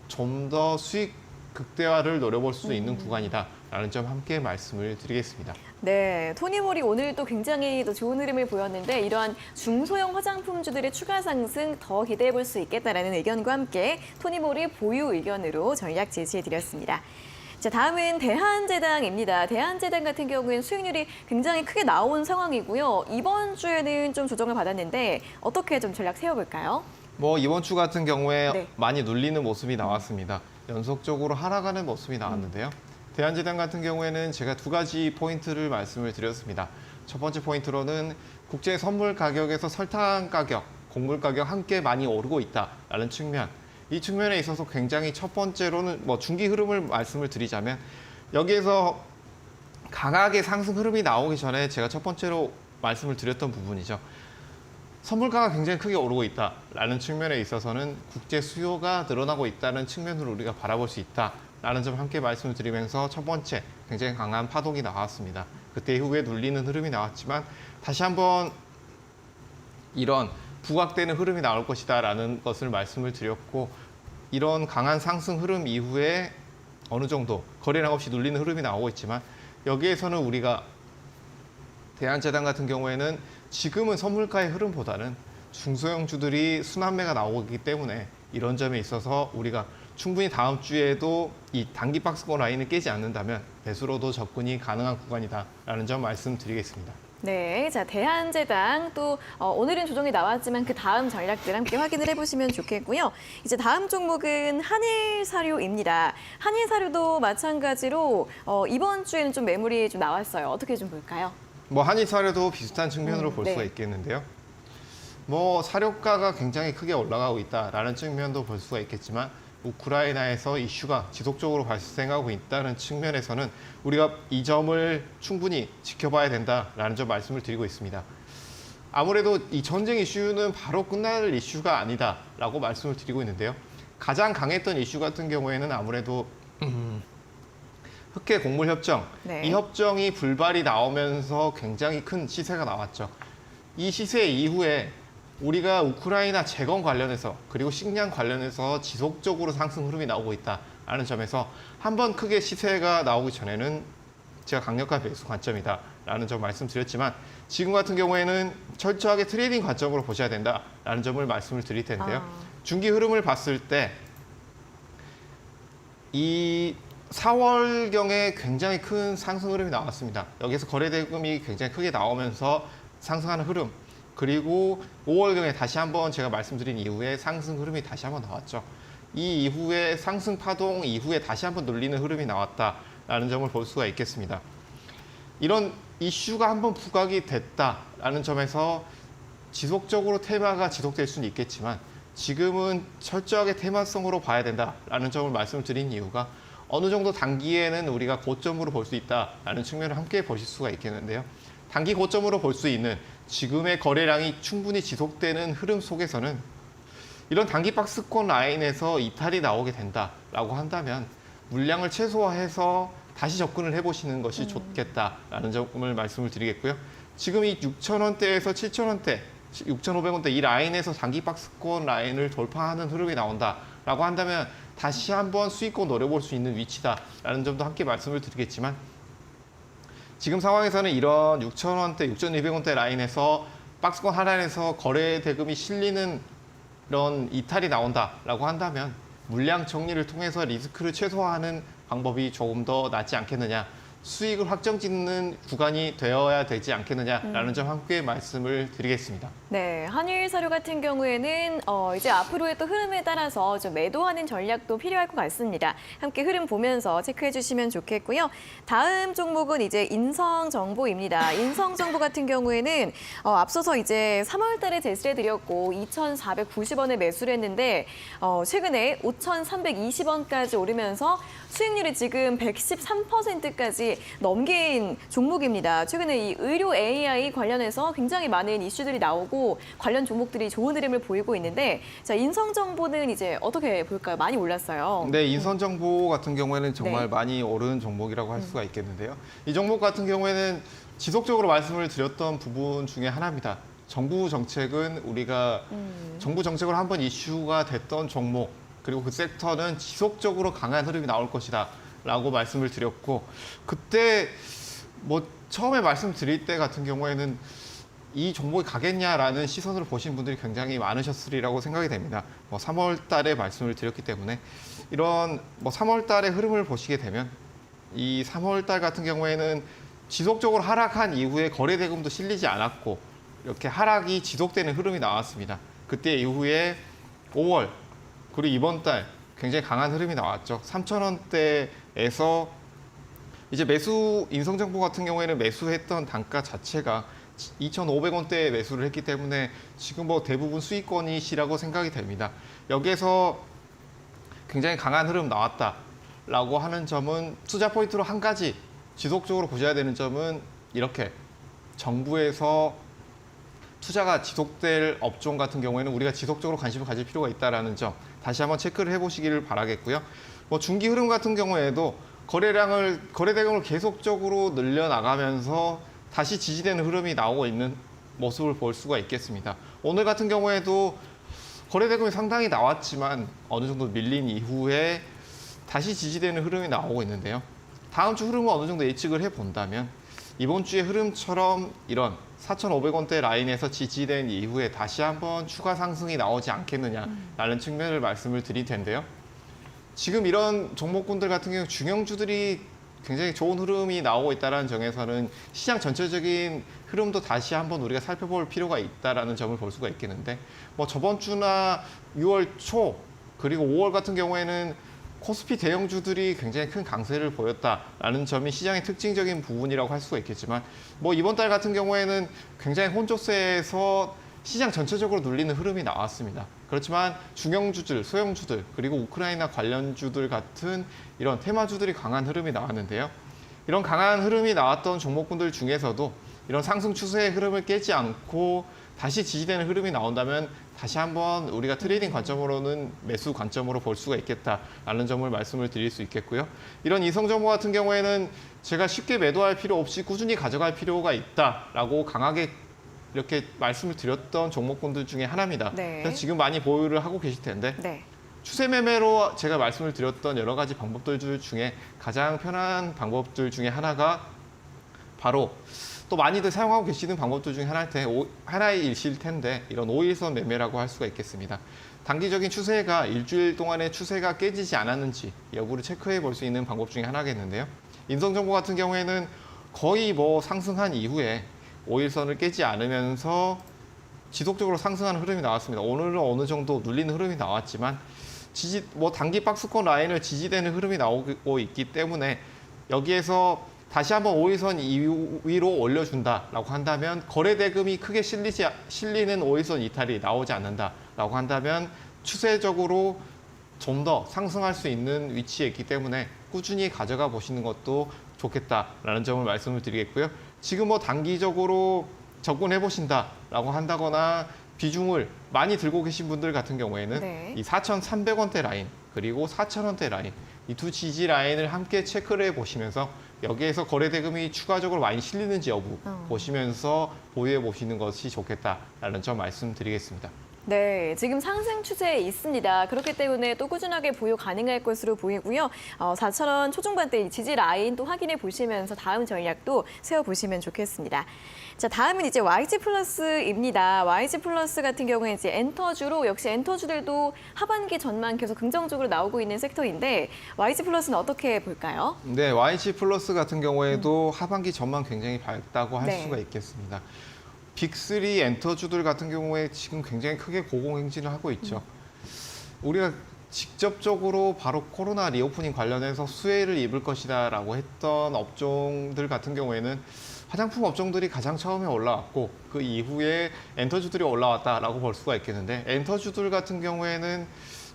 좀 더 수익 극대화를 노려볼 수 있는 구간이다라는 점 함께 말씀을 드리겠습니다. 네, 토니모리 오늘도 굉장히 또 좋은 흐름을 보였는데 이러한 중소형 화장품주들의 추가 상승 더 기대해 볼 수 있겠다라는 의견과 함께 토니모리 보유 의견으로 전략 제시해 드렸습니다. 자, 다음은 대한제당입니다. 대한제당 같은 경우에는 수익률이 굉장히 크게 나온 상황이고요. 이번 주에는 좀 조정을 받았는데 어떻게 좀 전략 세워볼까요? 뭐 이번 주 같은 경우에 네. 많이 눌리는 모습이 나왔습니다. 연속적으로 하락하는 모습이 나왔는데요. 대한제당 같은 경우에는 제가 2가지 포인트를 말씀을 드렸습니다. 첫 번째 포인트로는 국제 선물 가격에서 설탕 가격, 곡물 가격 함께 많이 오르고 있다라는 측면. 이 측면에 있어서 굉장히 첫 번째로는 뭐 중기 흐름을 말씀을 드리자면 여기에서 강하게 상승 흐름이 나오기 전에 제가 첫 번째로 말씀을 드렸던 부분이죠. 선물가가 굉장히 크게 오르고 있다라는 측면에 있어서는 국제 수요가 늘어나고 있다는 측면으로 우리가 바라볼 수 있다라는 점 함께 말씀을 드리면서 첫 번째 굉장히 강한 파동이 나왔습니다. 그때 이후에 눌리는 흐름이 나왔지만 다시 한번 이런 부각되는 흐름이 나올 것이다라는 것을 말씀을 드렸고 이런 강한 상승 흐름 이후에 어느 정도 거래량 없이 눌리는 흐름이 나오고 있지만 여기에서는 우리가 대한제당 같은 경우에는 지금은 선물가의 흐름보다는 중소형주들이 순환매가 나오기 때문에 이런 점에 있어서 우리가 충분히 다음 주에도 이 단기 박스권 라인을 깨지 않는다면 매수로도 접근이 가능한 구간이다라는 점 말씀드리겠습니다. 네, 자 대한제당 또 오늘은 조정이 나왔지만 그 다음 전략들 함께 확인을 해보시면 좋겠고요. 이제 다음 종목은 한일사료입니다. 한일사료도 마찬가지로 이번 주에는 좀 매물이 좀 나왔어요. 어떻게 좀 볼까요? 뭐 한일사료도 비슷한 측면으로 볼 수가 네. 있겠는데요. 뭐 사료가가 굉장히 크게 올라가고 있다라는 측면도 볼 수가 있겠지만 우크라이나에서 이슈가 지속적으로 발생하고 있다는 측면에서는 우리가 이 점을 충분히 지켜봐야 된다라는 점 말씀을 드리고 있습니다. 아무래도 이 전쟁 이슈는 바로 끝날 이슈가 아니다라고 말씀을 드리고 있는데요. 가장 강했던 이슈 같은 경우에는 아무래도 흑해 곡물 협정, 네. 이 협정이 불발이 나오면서 굉장히 큰 시세가 나왔죠. 이 시세 이후에 우리가 우크라이나 재건 관련해서 그리고 식량 관련해서 지속적으로 상승 흐름이 나오고 있다라는 점에서 한번 크게 시세가 나오기 전에는 제가 강력한 매수 관점이다라는 점 말씀드렸지만 지금 같은 경우에는 철저하게 트레이딩 관점으로 보셔야 된다라는 점을 말씀을 드릴 텐데요. 중기 흐름을 봤을 때 이 4월경에 굉장히 큰 상승 흐름이 나왔습니다. 여기서 거래 대금이 굉장히 크게 나오면서 상승하는 흐름, 그리고 5월경에 다시 한번 제가 말씀드린 이후에 상승 흐름이 다시 한번 나왔죠. 이 이후에 상승 파동 이후에 다시 한번 눌리는 흐름이 나왔다라는 점을 볼 수가 있겠습니다. 이런 이슈가 한번 부각이 됐다라는 점에서 지속적으로 테마가 지속될 수는 있겠지만 지금은 철저하게 테마성으로 봐야 된다라는 점을 말씀을 드린 이유가 어느 정도 단기에는 우리가 고점으로 볼 수 있다라는 측면을 함께 보실 수가 있겠는데요. 단기 고점으로 볼 수 있는 지금의 거래량이 충분히 지속되는 흐름 속에서는 이런 단기 박스권 라인에서 이탈이 나오게 된다라고 한다면 물량을 최소화해서 다시 접근을 해보시는 것이 좋겠다라는 점을 말씀을 드리겠고요. 지금 이 6,000원대에서 7,000원대, 6,500원대 이 라인에서 단기 박스권 라인을 돌파하는 흐름이 나온다라고 한다면 다시 한번 수익권 노려볼 수 있는 위치다라는 점도 함께 말씀을 드리겠지만 지금 상황에서는 이런 6,000원대, 6,200원대 라인에서 박스권 하단에서 거래 대금이 실리는 이런 이탈이 나온다라고 한다면 물량 정리를 통해서 리스크를 최소화하는 방법이 조금 더 낫지 않겠느냐, 수익을 확정짓는 구간이 되어야 되지 않겠느냐라는 점 함께 말씀을 드리겠습니다. 네, 한일사료 같은 경우에는 이제 앞으로의 또 흐름에 따라서 좀 매도하는 전략도 필요할 것 같습니다. 함께 흐름 보면서 체크해 주시면 좋겠고요. 다음 종목은 이제 인성정보입니다. 인성정보 같은 경우에는 앞서서 이제 3월 달에 제시해 드렸고 2,490원에 매수를 했는데 최근에 5,320원까지 오르면서 수익률이 지금 113%까지 넘긴 종목입니다. 최근에 이 의료 AI 관련해서 굉장히 많은 이슈들이 나오고 관련 종목들이 좋은 흐름을 보이고 있는데 자, 인성정보는 이제 어떻게 볼까요? 많이 올랐어요. 네, 인성정보 같은 경우에는 정말 네. 많이 오른 종목이라고 할 수가 있겠는데요. 이 종목 같은 경우에는 지속적으로 말씀을 드렸던 부분 중에 하나입니다. 정부 정책은 우리가 정부 정책으로 한번 이슈가 됐던 종목, 그리고 그 섹터는 지속적으로 강한 흐름이 나올 것이다 라고 말씀을 드렸고, 그때 뭐 처음에 말씀드릴 때 같은 경우에는 이 종목이 가겠냐라는 시선으로 보신 분들이 굉장히 많으셨으리라고 생각이 됩니다. 뭐 3월 달에 말씀을 드렸기 때문에 이런 뭐 3월 달의 흐름을 보시게 되면 이 3월 달 같은 경우에는 지속적으로 하락한 이후에 거래 대금도 실리지 않았고 이렇게 하락이 지속되는 흐름이 나왔습니다. 그때 이후에 5월 그리고 이번 달 굉장히 강한 흐름이 나왔죠. 3,000원대에서 이제 매수 인성정보 같은 경우에는 매수했던 단가 자체가 2,500원대에 매수를 했기 때문에 지금 뭐 대부분 수익권이시라고 생각이 됩니다. 여기에서 굉장히 강한 흐름 나왔다라고 하는 점은 투자 포인트로 한 가지 지속적으로 보셔야 되는 점은 이렇게 정부에서 투자가 지속될 업종 같은 경우에는 우리가 지속적으로 관심을 가질 필요가 있다는 점 다시 한번 체크를 해보시기를 바라겠고요. 뭐 중기 흐름 같은 경우에도 거래 대금을 계속적으로 늘려나가면서 다시 지지되는 흐름이 나오고 있는 모습을 볼 수가 있겠습니다. 오늘 같은 경우에도 거래 대금이 상당히 나왔지만 어느 정도 밀린 이후에 다시 지지되는 흐름이 나오고 있는데요. 다음 주 흐름을 어느 정도 예측을 해본다면 이번 주의 흐름처럼 이런 4,500원대 라인에서 지지된 이후에 다시 한번 추가 상승이 나오지 않겠느냐라는 측면을 말씀을 드릴 텐데요. 지금 이런 종목군들 같은 경우 중형주들이 굉장히 좋은 흐름이 나오고 있다는 점에서는 시장 전체적인 흐름도 다시 한번 우리가 살펴볼 필요가 있다는 점을 볼 수가 있겠는데, 뭐 저번 주나 6월 초 그리고 5월 같은 경우에는 코스피 대형주들이 굉장히 큰 강세를 보였다라는 점이 시장의 특징적인 부분이라고 할 수가 있겠지만, 뭐 이번 달 같은 경우에는 굉장히 혼조세에서 시장 전체적으로 눌리는 흐름이 나왔습니다. 그렇지만 중형주들, 소형주들, 그리고 우크라이나 관련주들 같은 이런 테마주들이 강한 흐름이 나왔는데요. 이런 강한 흐름이 나왔던 종목군들 중에서도 이런 상승 추세의 흐름을 깨지 않고 다시 지지되는 흐름이 나온다면 다시 한번 우리가 트레이딩 관점으로는 매수 관점으로 볼 수가 있겠다라는 점을 말씀을 드릴 수 있겠고요. 이런 이성정보 같은 경우에는 제가 쉽게 매도할 필요 없이 꾸준히 가져갈 필요가 있다라고 강하게 이렇게 말씀을 드렸던 종목군들 중에 하나입니다. 네. 그래서 지금 많이 보유를 하고 계실 텐데, 네. 추세 매매로 제가 말씀을 드렸던 여러 가지 방법들 중에 가장 편한 방법들 중에 하나가 바로 또 많이들 사용하고 계시는 방법들 중에 하나의 일실 텐데, 이런 5일선 매매라고 할 수가 있겠습니다. 단기적인 추세가 일주일 동안의 추세가 깨지지 않았는지 여부를 체크해 볼 수 있는 방법 중에 하나겠는데요. 인성정보 같은 경우에는 거의 뭐 상승한 이후에 5일선을 깨지 않으면서 지속적으로 상승하는 흐름이 나왔습니다. 오늘은 어느 정도 눌리는 흐름이 나왔지만 단기 박스권 라인을 지지되는 흐름이 나오고 있기 때문에 여기에서 다시 한번 5일선 위로 올려준다라고 한다면, 거래 대금이 크게 실리는 5일선 이탈이 나오지 않는다라고 한다면 추세적으로 좀 더 상승할 수 있는 위치에 있기 때문에 꾸준히 가져가 보시는 것도 좋겠다라는 점을 말씀을 드리겠고요. 지금 뭐 단기적으로 접근해 보신다라고 한다거나 비중을 많이 들고 계신 분들 같은 경우에는 네. 이 4,300원대 라인 그리고 4,000원대 라인, 이 두 지지 라인을 함께 체크를 해 보시면서 여기에서 거래 대금이 추가적으로 많이 실리는지 여부 보시면서 보유해 보시는 것이 좋겠다라는 점 말씀드리겠습니다. 네, 지금 상승 추세에 있습니다. 그렇기 때문에 또 꾸준하게 보유 가능할 것으로 보이고요. 4,000원 초중반대 지지 라인 또 확인해 보시면서 다음 전략도 세워보시면 좋겠습니다. 자, 다음은 이제 YG 플러스입니다. YG 플러스 같은 경우에 이제 엔터주로, 역시 엔터주들도 하반기 전망 계속 긍정적으로 나오고 있는 섹터인데, YG 플러스는 어떻게 볼까요? 네, YG 플러스 같은 경우에도 하반기 전망 굉장히 밝다고 할 네. 수가 있겠습니다. 빅3 엔터주들 같은 경우에 지금 굉장히 크게 고공행진을 하고 있죠. 우리가 직접적으로 바로 코로나 리오프닝 관련해서 수혜를 입을 것이다라고 했던 업종들 같은 경우에는 화장품 업종들이 가장 처음에 올라왔고, 그 이후에 엔터주들이 올라왔다라고 볼 수가 있겠는데, 엔터주들 같은 경우에는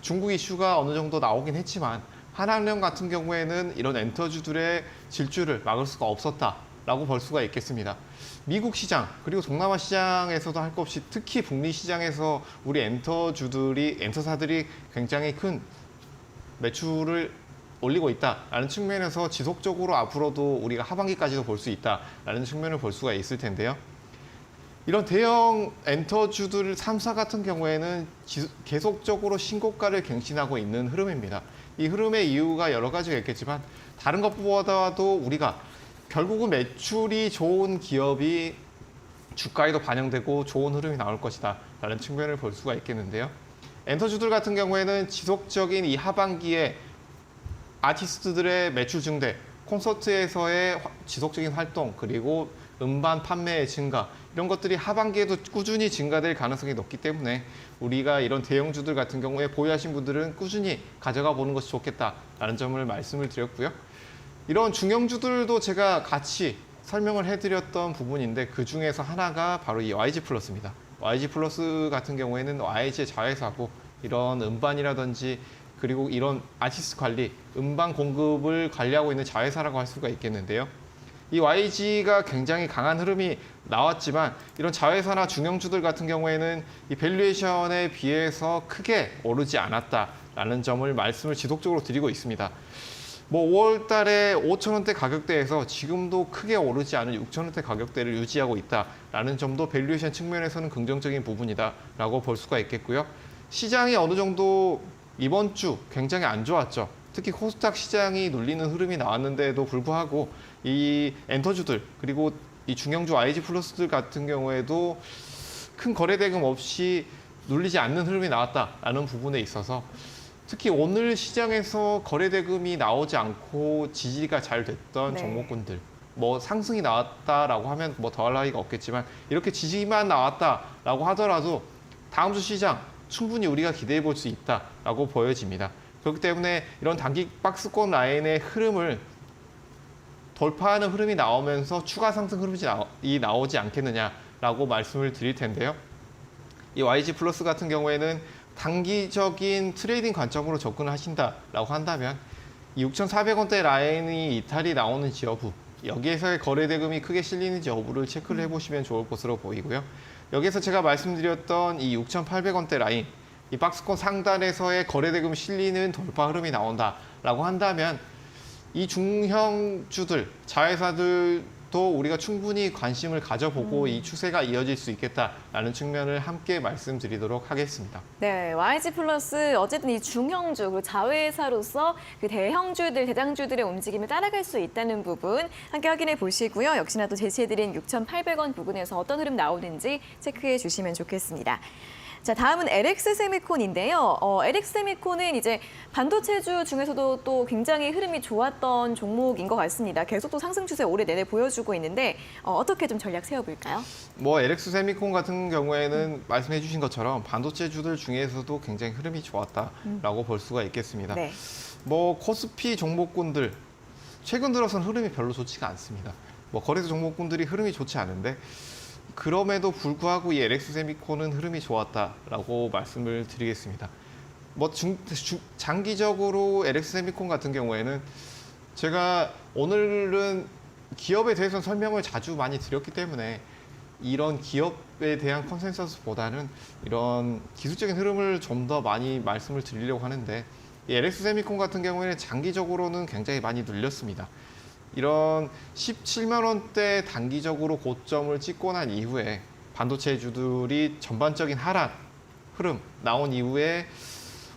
중국 이슈가 어느 정도 나오긴 했지만 한학령 같은 경우에는 이런 엔터주들의 질주를 막을 수가 없었다라고 볼 수가 있겠습니다. 미국 시장 그리고 동남아 시장에서도 할 것 없이 특히 북미 시장에서 우리 엔터사들이 굉장히 큰 매출을 올리고 있다라는 측면에서 지속적으로 앞으로도 우리가 하반기까지도 볼 수 있다라는 측면을 볼 수가 있을 텐데요. 이런 대형 엔터주들 3사 같은 경우에는 계속적으로 신고가를 갱신하고 있는 흐름입니다. 이 흐름의 이유가 여러 가지가 있겠지만, 다른 것보다도 우리가 결국은 매출이 좋은 기업이 주가에도 반영되고 좋은 흐름이 나올 것이다 라는 측면을 볼 수가 있겠는데요. 엔터주들 같은 경우에는 지속적인 이 하반기에 아티스트들의 매출 증대, 콘서트에서의 지속적인 활동, 그리고 음반 판매의 증가, 이런 것들이 하반기에도 꾸준히 증가될 가능성이 높기 때문에 우리가 이런 대형주들 같은 경우에 보유하신 분들은 꾸준히 가져가 보는 것이 좋겠다라는 점을 말씀을 드렸고요. 이런 중형주들도 제가 같이 설명을 해드렸던 부분인데, 그 중에서 하나가 바로 이 YG 플러스입니다. YG 플러스 같은 경우에는 YG의 자회사고, 이런 음반이라든지 그리고 이런 아티스트 관리, 음반 공급을 관리하고 있는 자회사라고 할 수가 있겠는데요. 이 YG가 굉장히 강한 흐름이 나왔지만, 이런 자회사나 중형주들 같은 경우에는 이 밸류에이션에 비해서 크게 오르지 않았다라는 점을 말씀을 지속적으로 드리고 있습니다. 뭐 5월 달에 5,000원대 가격대에서 지금도 크게 오르지 않은 6,000원대 가격대를 유지하고 있다라는 점도 밸류에이션 측면에서는 긍정적인 부분이다라고 볼 수가 있겠고요. 시장이 어느 정도 이번 주 굉장히 안 좋았죠. 특히 코스닥 시장이 눌리는 흐름이 나왔는데도 불구하고 이 엔터주들 그리고 이 중형주 YG 플러스들 같은 경우에도 큰 거래 대금 없이 눌리지 않는 흐름이 나왔다라는 부분에 있어서 특히 오늘 시장에서 거래대금이 나오지 않고 지지가 잘 됐던 네. 종목군들, 뭐 상승이 나왔다라고 하면 뭐 더할 나위가 없겠지만 이렇게 지지만 나왔다라고 하더라도 다음 주 시장 충분히 우리가 기대해 볼 수 있다라고 보여집니다. 그렇기 때문에 이런 단기 박스권 라인의 흐름을 돌파하는 흐름이 나오면서 추가 상승 흐름이 나오지 않겠느냐라고 말씀을 드릴 텐데요. 이 YG 플러스 같은 경우에는 단기적인 트레이딩 관점으로 접근을 하신다라고 한다면 이 6,400원대 라인이 이탈이 나오는지 여부, 여기에서의 거래 대금이 크게 실리는지 여부를 체크를 해보시면 좋을 것으로 보이고요. 여기서 제가 말씀드렸던 이 6,800원대 라인, 이 박스권 상단에서의 거래 대금 실리는 돌파 흐름이 나온다라고 한다면 이 중형주들, 자회사들도 우리가 충분히 관심을 가져보고 이 추세가 이어질 수 있겠다라는 측면을 함께 말씀드리도록 하겠습니다. 네, YG 플러스 어쨌든 이 중형주 그리고 자회사로서 그 대형주들, 대장주들의 움직임을 따라갈 수 있다는 부분 함께 확인해 보시고요. 역시나 또 제시해드린 6,800원 부근에서 어떤 흐름 나오는지 체크해 주시면 좋겠습니다. 자, 다음은 LX세미콘인데요. LX세미콘은 이제 반도체주 중에서도 또 굉장히 흐름이 좋았던 종목인 것 같습니다. 계속 또 상승 추세 올해 내내 보여주고 있는데 어떻게 좀 전략 세워볼까요? 뭐 LX세미콘 같은 경우에는 말씀해 주신 것처럼 반도체주들 중에서도 굉장히 흐름이 좋았다라고 볼 수가 있겠습니다. 네. 뭐 코스피 종목군들 최근 들어서는 흐름이 별로 좋지가 않습니다. 뭐 거래소 종목군들이 흐름이 좋지 않은데 그럼에도 불구하고 이 LX세미콘은 흐름이 좋았다라고 말씀을 드리겠습니다. 뭐 장기적으로 LX세미콘 같은 경우에는 제가 오늘은 기업에 대해서는 설명을 자주 많이 드렸기 때문에 이런 기업에 대한 컨센서스보다는 이런 기술적인 흐름을 좀 더 많이 말씀을 드리려고 하는데 이 LX세미콘 같은 경우에는 장기적으로는 굉장히 많이 눌렸습니다. 이런 17만 원대 단기적으로 고점을 찍고 난 이후에 반도체주들이 전반적인 하락 흐름 나온 이후에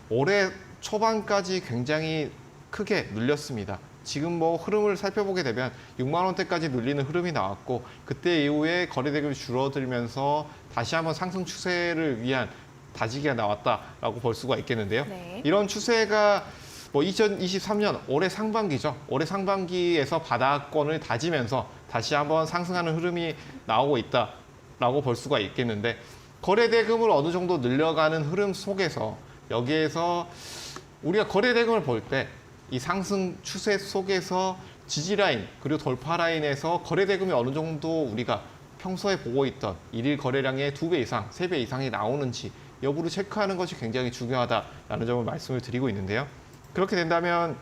올해 초반까지 굉장히 크게 눌렸습니다. 지금 뭐 흐름을 살펴보게 되면 6만 원대까지 눌리는 흐름이 나왔고 그때 이후에 거래대금이 줄어들면서 다시 한번 상승 추세를 위한 다지기가 나왔다라고 볼 수가 있겠는데요. 네. 이런 추세가 뭐 2023년 올해 상반기죠. 올해 상반기에서 바닥권을 다지면서 다시 한번 상승하는 흐름이 나오고 있다라고 볼 수가 있겠는데 거래 대금을 어느 정도 늘려가는 흐름 속에서 여기에서 우리가 거래 대금을 볼 때 이 상승 추세 속에서 지지 라인 그리고 돌파 라인에서 거래 대금이 어느 정도 우리가 평소에 보고 있던 일일 거래량의 2배 이상, 3배 이상이 나오는지 여부를 체크하는 것이 굉장히 중요하다라는 점을 말씀을 드리고 있는데요. 그렇게 된다면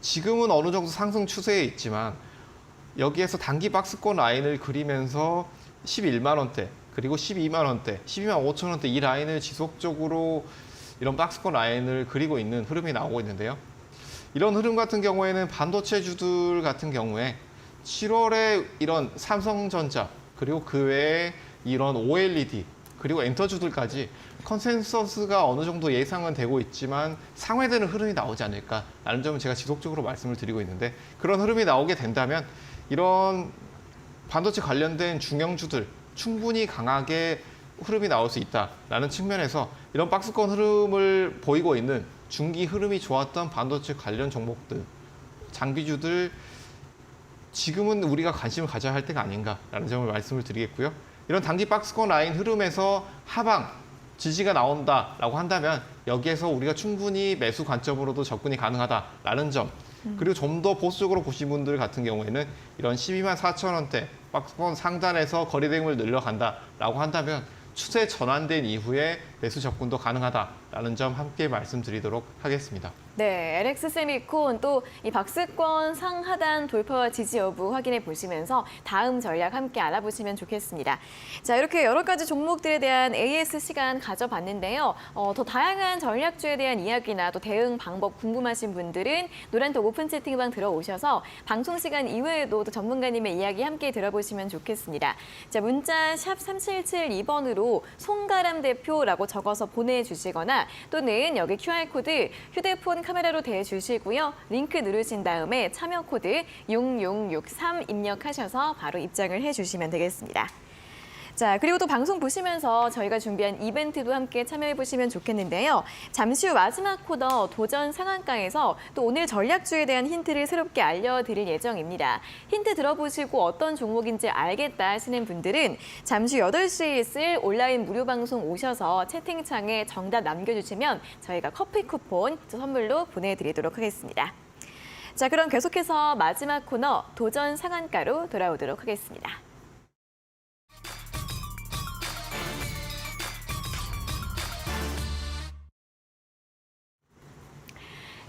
지금은 어느 정도 상승 추세에 있지만 여기에서 단기 박스권 라인을 그리면서 11만 원대 그리고 12만 원대, 12만 5천 원대 이 라인을 지속적으로 이런 박스권 라인을 그리고 있는 흐름이 나오고 있는데요. 이런 흐름 같은 경우에는 반도체주들 같은 경우에 7월에 이런 삼성전자 그리고 그 외에 이런 OLED 그리고 엔터주들까지 컨센서스가 어느 정도 예상은 되고 있지만 상회되는 흐름이 나오지 않을까라는 점은 제가 지속적으로 말씀을 드리고 있는데 그런 흐름이 나오게 된다면 이런 반도체 관련된 중형주들 충분히 강하게 흐름이 나올 수 있다라는 측면에서 이런 박스권 흐름을 보이고 있는 중기 흐름이 좋았던 반도체 관련 종목들, 장비주들 지금은 우리가 관심을 가져야 할 때가 아닌가라는 점을 말씀을 드리겠고요. 이런 단기 박스권 라인 흐름에서 하방 지지가 나온다라고 한다면 여기에서 우리가 충분히 매수 관점으로도 접근이 가능하다라는 점 그리고 좀 더 보수적으로 보신 분들 같은 경우에는 이런 12만 4천 원대 박스권 상단에서 거래대금을 늘려간다라고 한다면 추세 전환된 이후에 매수 접근도 가능하다라는 점 함께 말씀드리도록 하겠습니다. 네, LX세미콘 또 이 박스권 상하단 돌파와 지지 여부 확인해 보시면서 다음 전략 함께 알아보시면 좋겠습니다. 자, 이렇게 여러 가지 종목들에 대한 AS 시간 가져봤는데요. 더 다양한 전략주에 대한 이야기나 또 대응 방법 궁금하신 분들은 노란톡 오픈 채팅방 들어오셔서 방송 시간 이외에도 또 전문가님의 이야기 함께 들어보시면 좋겠습니다. 자, 문자 샵 3772번으로 송가람 대표라고 적어서 보내주시거나 또는 여기 QR코드 휴대폰 카메라로 대주시고요. 링크 누르신 다음에 참여 코드 6663 입력하셔서 바로 입장을 해주시면 되겠습니다. 자, 그리고 또 방송 보시면서 저희가 준비한 이벤트도 함께 참여해 보시면 좋겠는데요. 잠시 후 마지막 코너 도전 상한가에서 또 오늘 전략주에 대한 힌트를 새롭게 알려드릴 예정입니다. 힌트 들어보시고 어떤 종목인지 알겠다 하시는 분들은 잠시 후 8시에 있을 온라인 무료 방송 오셔서 채팅창에 정답 남겨주시면 저희가 커피 쿠폰 선물로 보내드리도록 하겠습니다. 자, 그럼 계속해서 마지막 코너 도전 상한가로 돌아오도록 하겠습니다.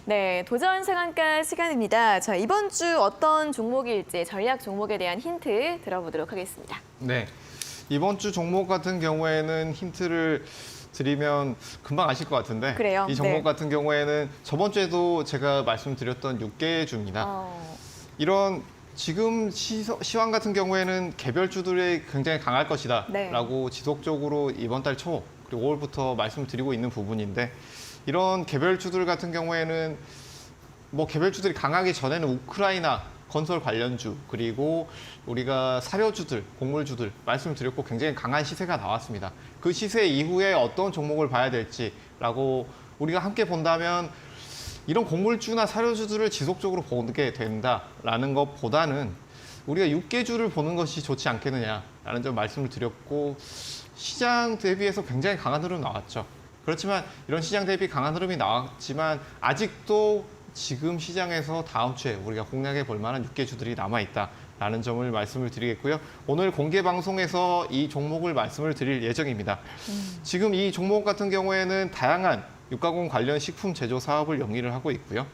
네, 도전 상한가 시간입니다. 자, 이번 주 어떤 종목일지 전략 종목에 대한 힌트 들어보도록 하겠습니다. 네, 이번 주 종목 같은 경우에는 힌트를 드리면 금방 아실 것 같은데 그래요? 이 종목 네. 같은 경우에는 저번 주에도 제가 말씀드렸던 6개 주입니다. 이런 지금 시황 같은 경우에는 개별주들이 굉장히 강할 것이다 네. 라고 지속적으로 이번 달 초 그리고 5월부터 말씀드리고 있는 부분인데 이런 개별주들 같은 경우에는 뭐 개별주들이 강하기 전에는 우크라이나 건설 관련주 그리고 우리가 사료주들, 곡물주들 말씀드렸고 굉장히 강한 시세가 나왔습니다. 그 시세 이후에 어떤 종목을 봐야 될지라고 우리가 함께 본다면 이런 곡물주나 사료주들을 지속적으로 보게 된다라는 것보다는 우리가 6개주를 보는 것이 좋지 않겠느냐라는 점 말씀을 드렸고 시장 대비해서 굉장히 강한 흐름 나왔죠. 그렇지만 이런 시장 대비 강한 흐름이 나왔지만 아직도 지금 시장에서 다음 주에 우리가 공략해 볼 만한 6개주들이 남아있다라는 점을 말씀을 드리겠고요. 오늘 공개 방송에서 이 종목을 말씀을 드릴 예정입니다. 지금 이 종목 같은 경우에는 다양한 육가공 관련 식품 제조 사업을 영위를 하고 있고요.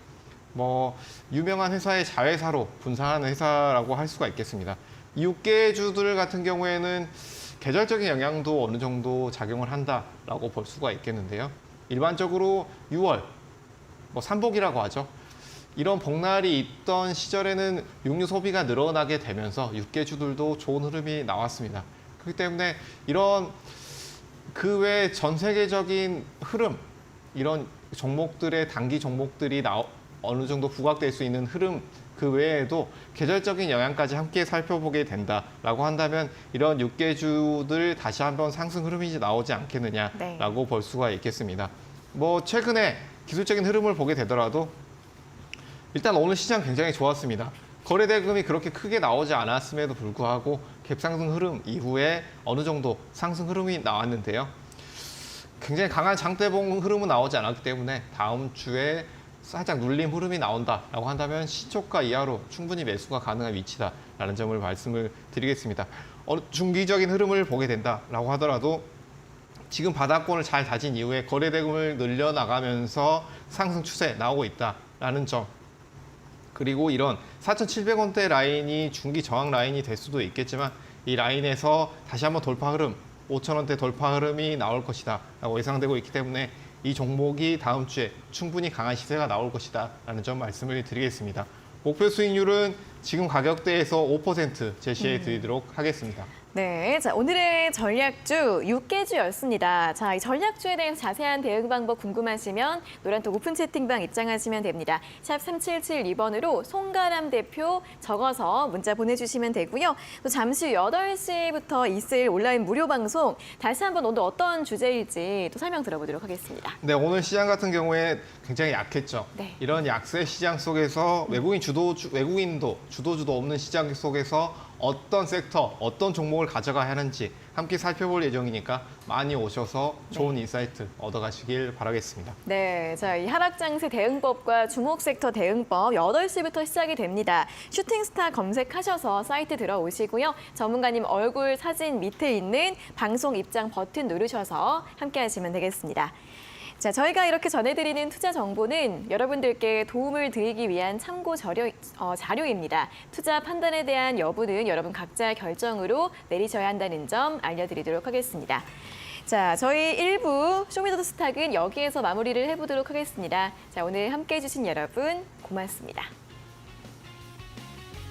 뭐 유명한 회사의 자회사로 분사하는 회사라고 할 수가 있겠습니다. 이 6개주들 같은 경우에는 계절적인 영향도 어느 정도 작용을 한다라고 볼 수가 있겠는데요. 일반적으로 6월, 뭐 삼복이라고 하죠. 이런 복날이 있던 시절에는 육류 소비가 늘어나게 되면서 6개주들도 좋은 흐름이 나왔습니다. 그렇기 때문에 이런 그 외 전 세계적인 흐름, 이런 종목들의 단기 종목들이 어느 정도 부각될 수 있는 흐름 그 외에도 계절적인 영향까지 함께 살펴보게 된다라고 한다면 이런 6개주들 다시 한번 상승 흐름이 나오지 않겠느냐라고 네. 볼 수가 있겠습니다. 뭐 최근에 기술적인 흐름을 보게 되더라도 일단 오늘 시장 굉장히 좋았습니다. 거래 대금이 그렇게 크게 나오지 않았음에도 불구하고 갭상승 흐름 이후에 어느 정도 상승 흐름이 나왔는데요. 굉장히 강한 장대봉 흐름은 나오지 않았기 때문에 다음 주에 살짝 눌림 흐름이 나온다라고 한다면 시초가 이하로 충분히 매수가 가능한 위치다라는 점을 말씀을 드리겠습니다. 중기적인 흐름을 보게 된다라고 하더라도 지금 바닥권을 잘 다진 이후에 거래 대금을 늘려나가면서 상승 추세 나오고 있다라는 점. 그리고 이런 4,700원대 라인이 중기 저항 라인이 될 수도 있겠지만 이 라인에서 다시 한번 돌파 흐름, 5,000원대 돌파 흐름이 나올 것이다 라고 예상되고 있기 때문에 이 종목이 다음 주에 충분히 강한 시세가 나올 것이다 라는 점 말씀을 드리겠습니다. 목표 수익률은 지금 가격대에서 5% 제시해 드리도록 하겠습니다. 네, 자 오늘의 전략주 6개주였습니다. 자, 이 전략주에 대해서 자세한 대응 방법 궁금하시면 노란톡 오픈 채팅방 입장하시면 됩니다. 샵 3772번으로 송가람 대표 적어서 문자 보내주시면 되고요. 또 잠시 후 8시부터 있을 온라인 무료 방송 다시 한번 오늘 어떤 주제일지 또 설명 들어보도록 하겠습니다. 네, 오늘 시장 같은 경우에 굉장히 약했죠. 네. 이런 약세 시장 속에서 외국인도 주도주도 없는 시장 속에서 어떤 섹터, 어떤 종목을 가져가야 하는지 함께 살펴볼 예정이니까 많이 오셔서 좋은 인사이트 얻어가시길 바라겠습니다. 네, 자, 이 하락장세 대응법과 주목 섹터 대응법 8시부터 시작이 됩니다. 슈팅스타 검색하셔서 사이트 들어오시고요. 전문가님 얼굴 사진 밑에 있는 방송 입장 버튼 누르셔서 함께 하시면 되겠습니다. 자, 저희가 이렇게 전해드리는 투자 정보는 여러분들께 도움을 드리기 위한 참고 자료입니다. 투자 판단에 대한 여부는 여러분 각자의 결정으로 내리셔야 한다는 점 알려드리도록 하겠습니다. 자, 저희 1부 쇼미더스 스탁은 여기에서 마무리를 해보도록 하겠습니다. 자, 오늘 함께해 주신 여러분 고맙습니다.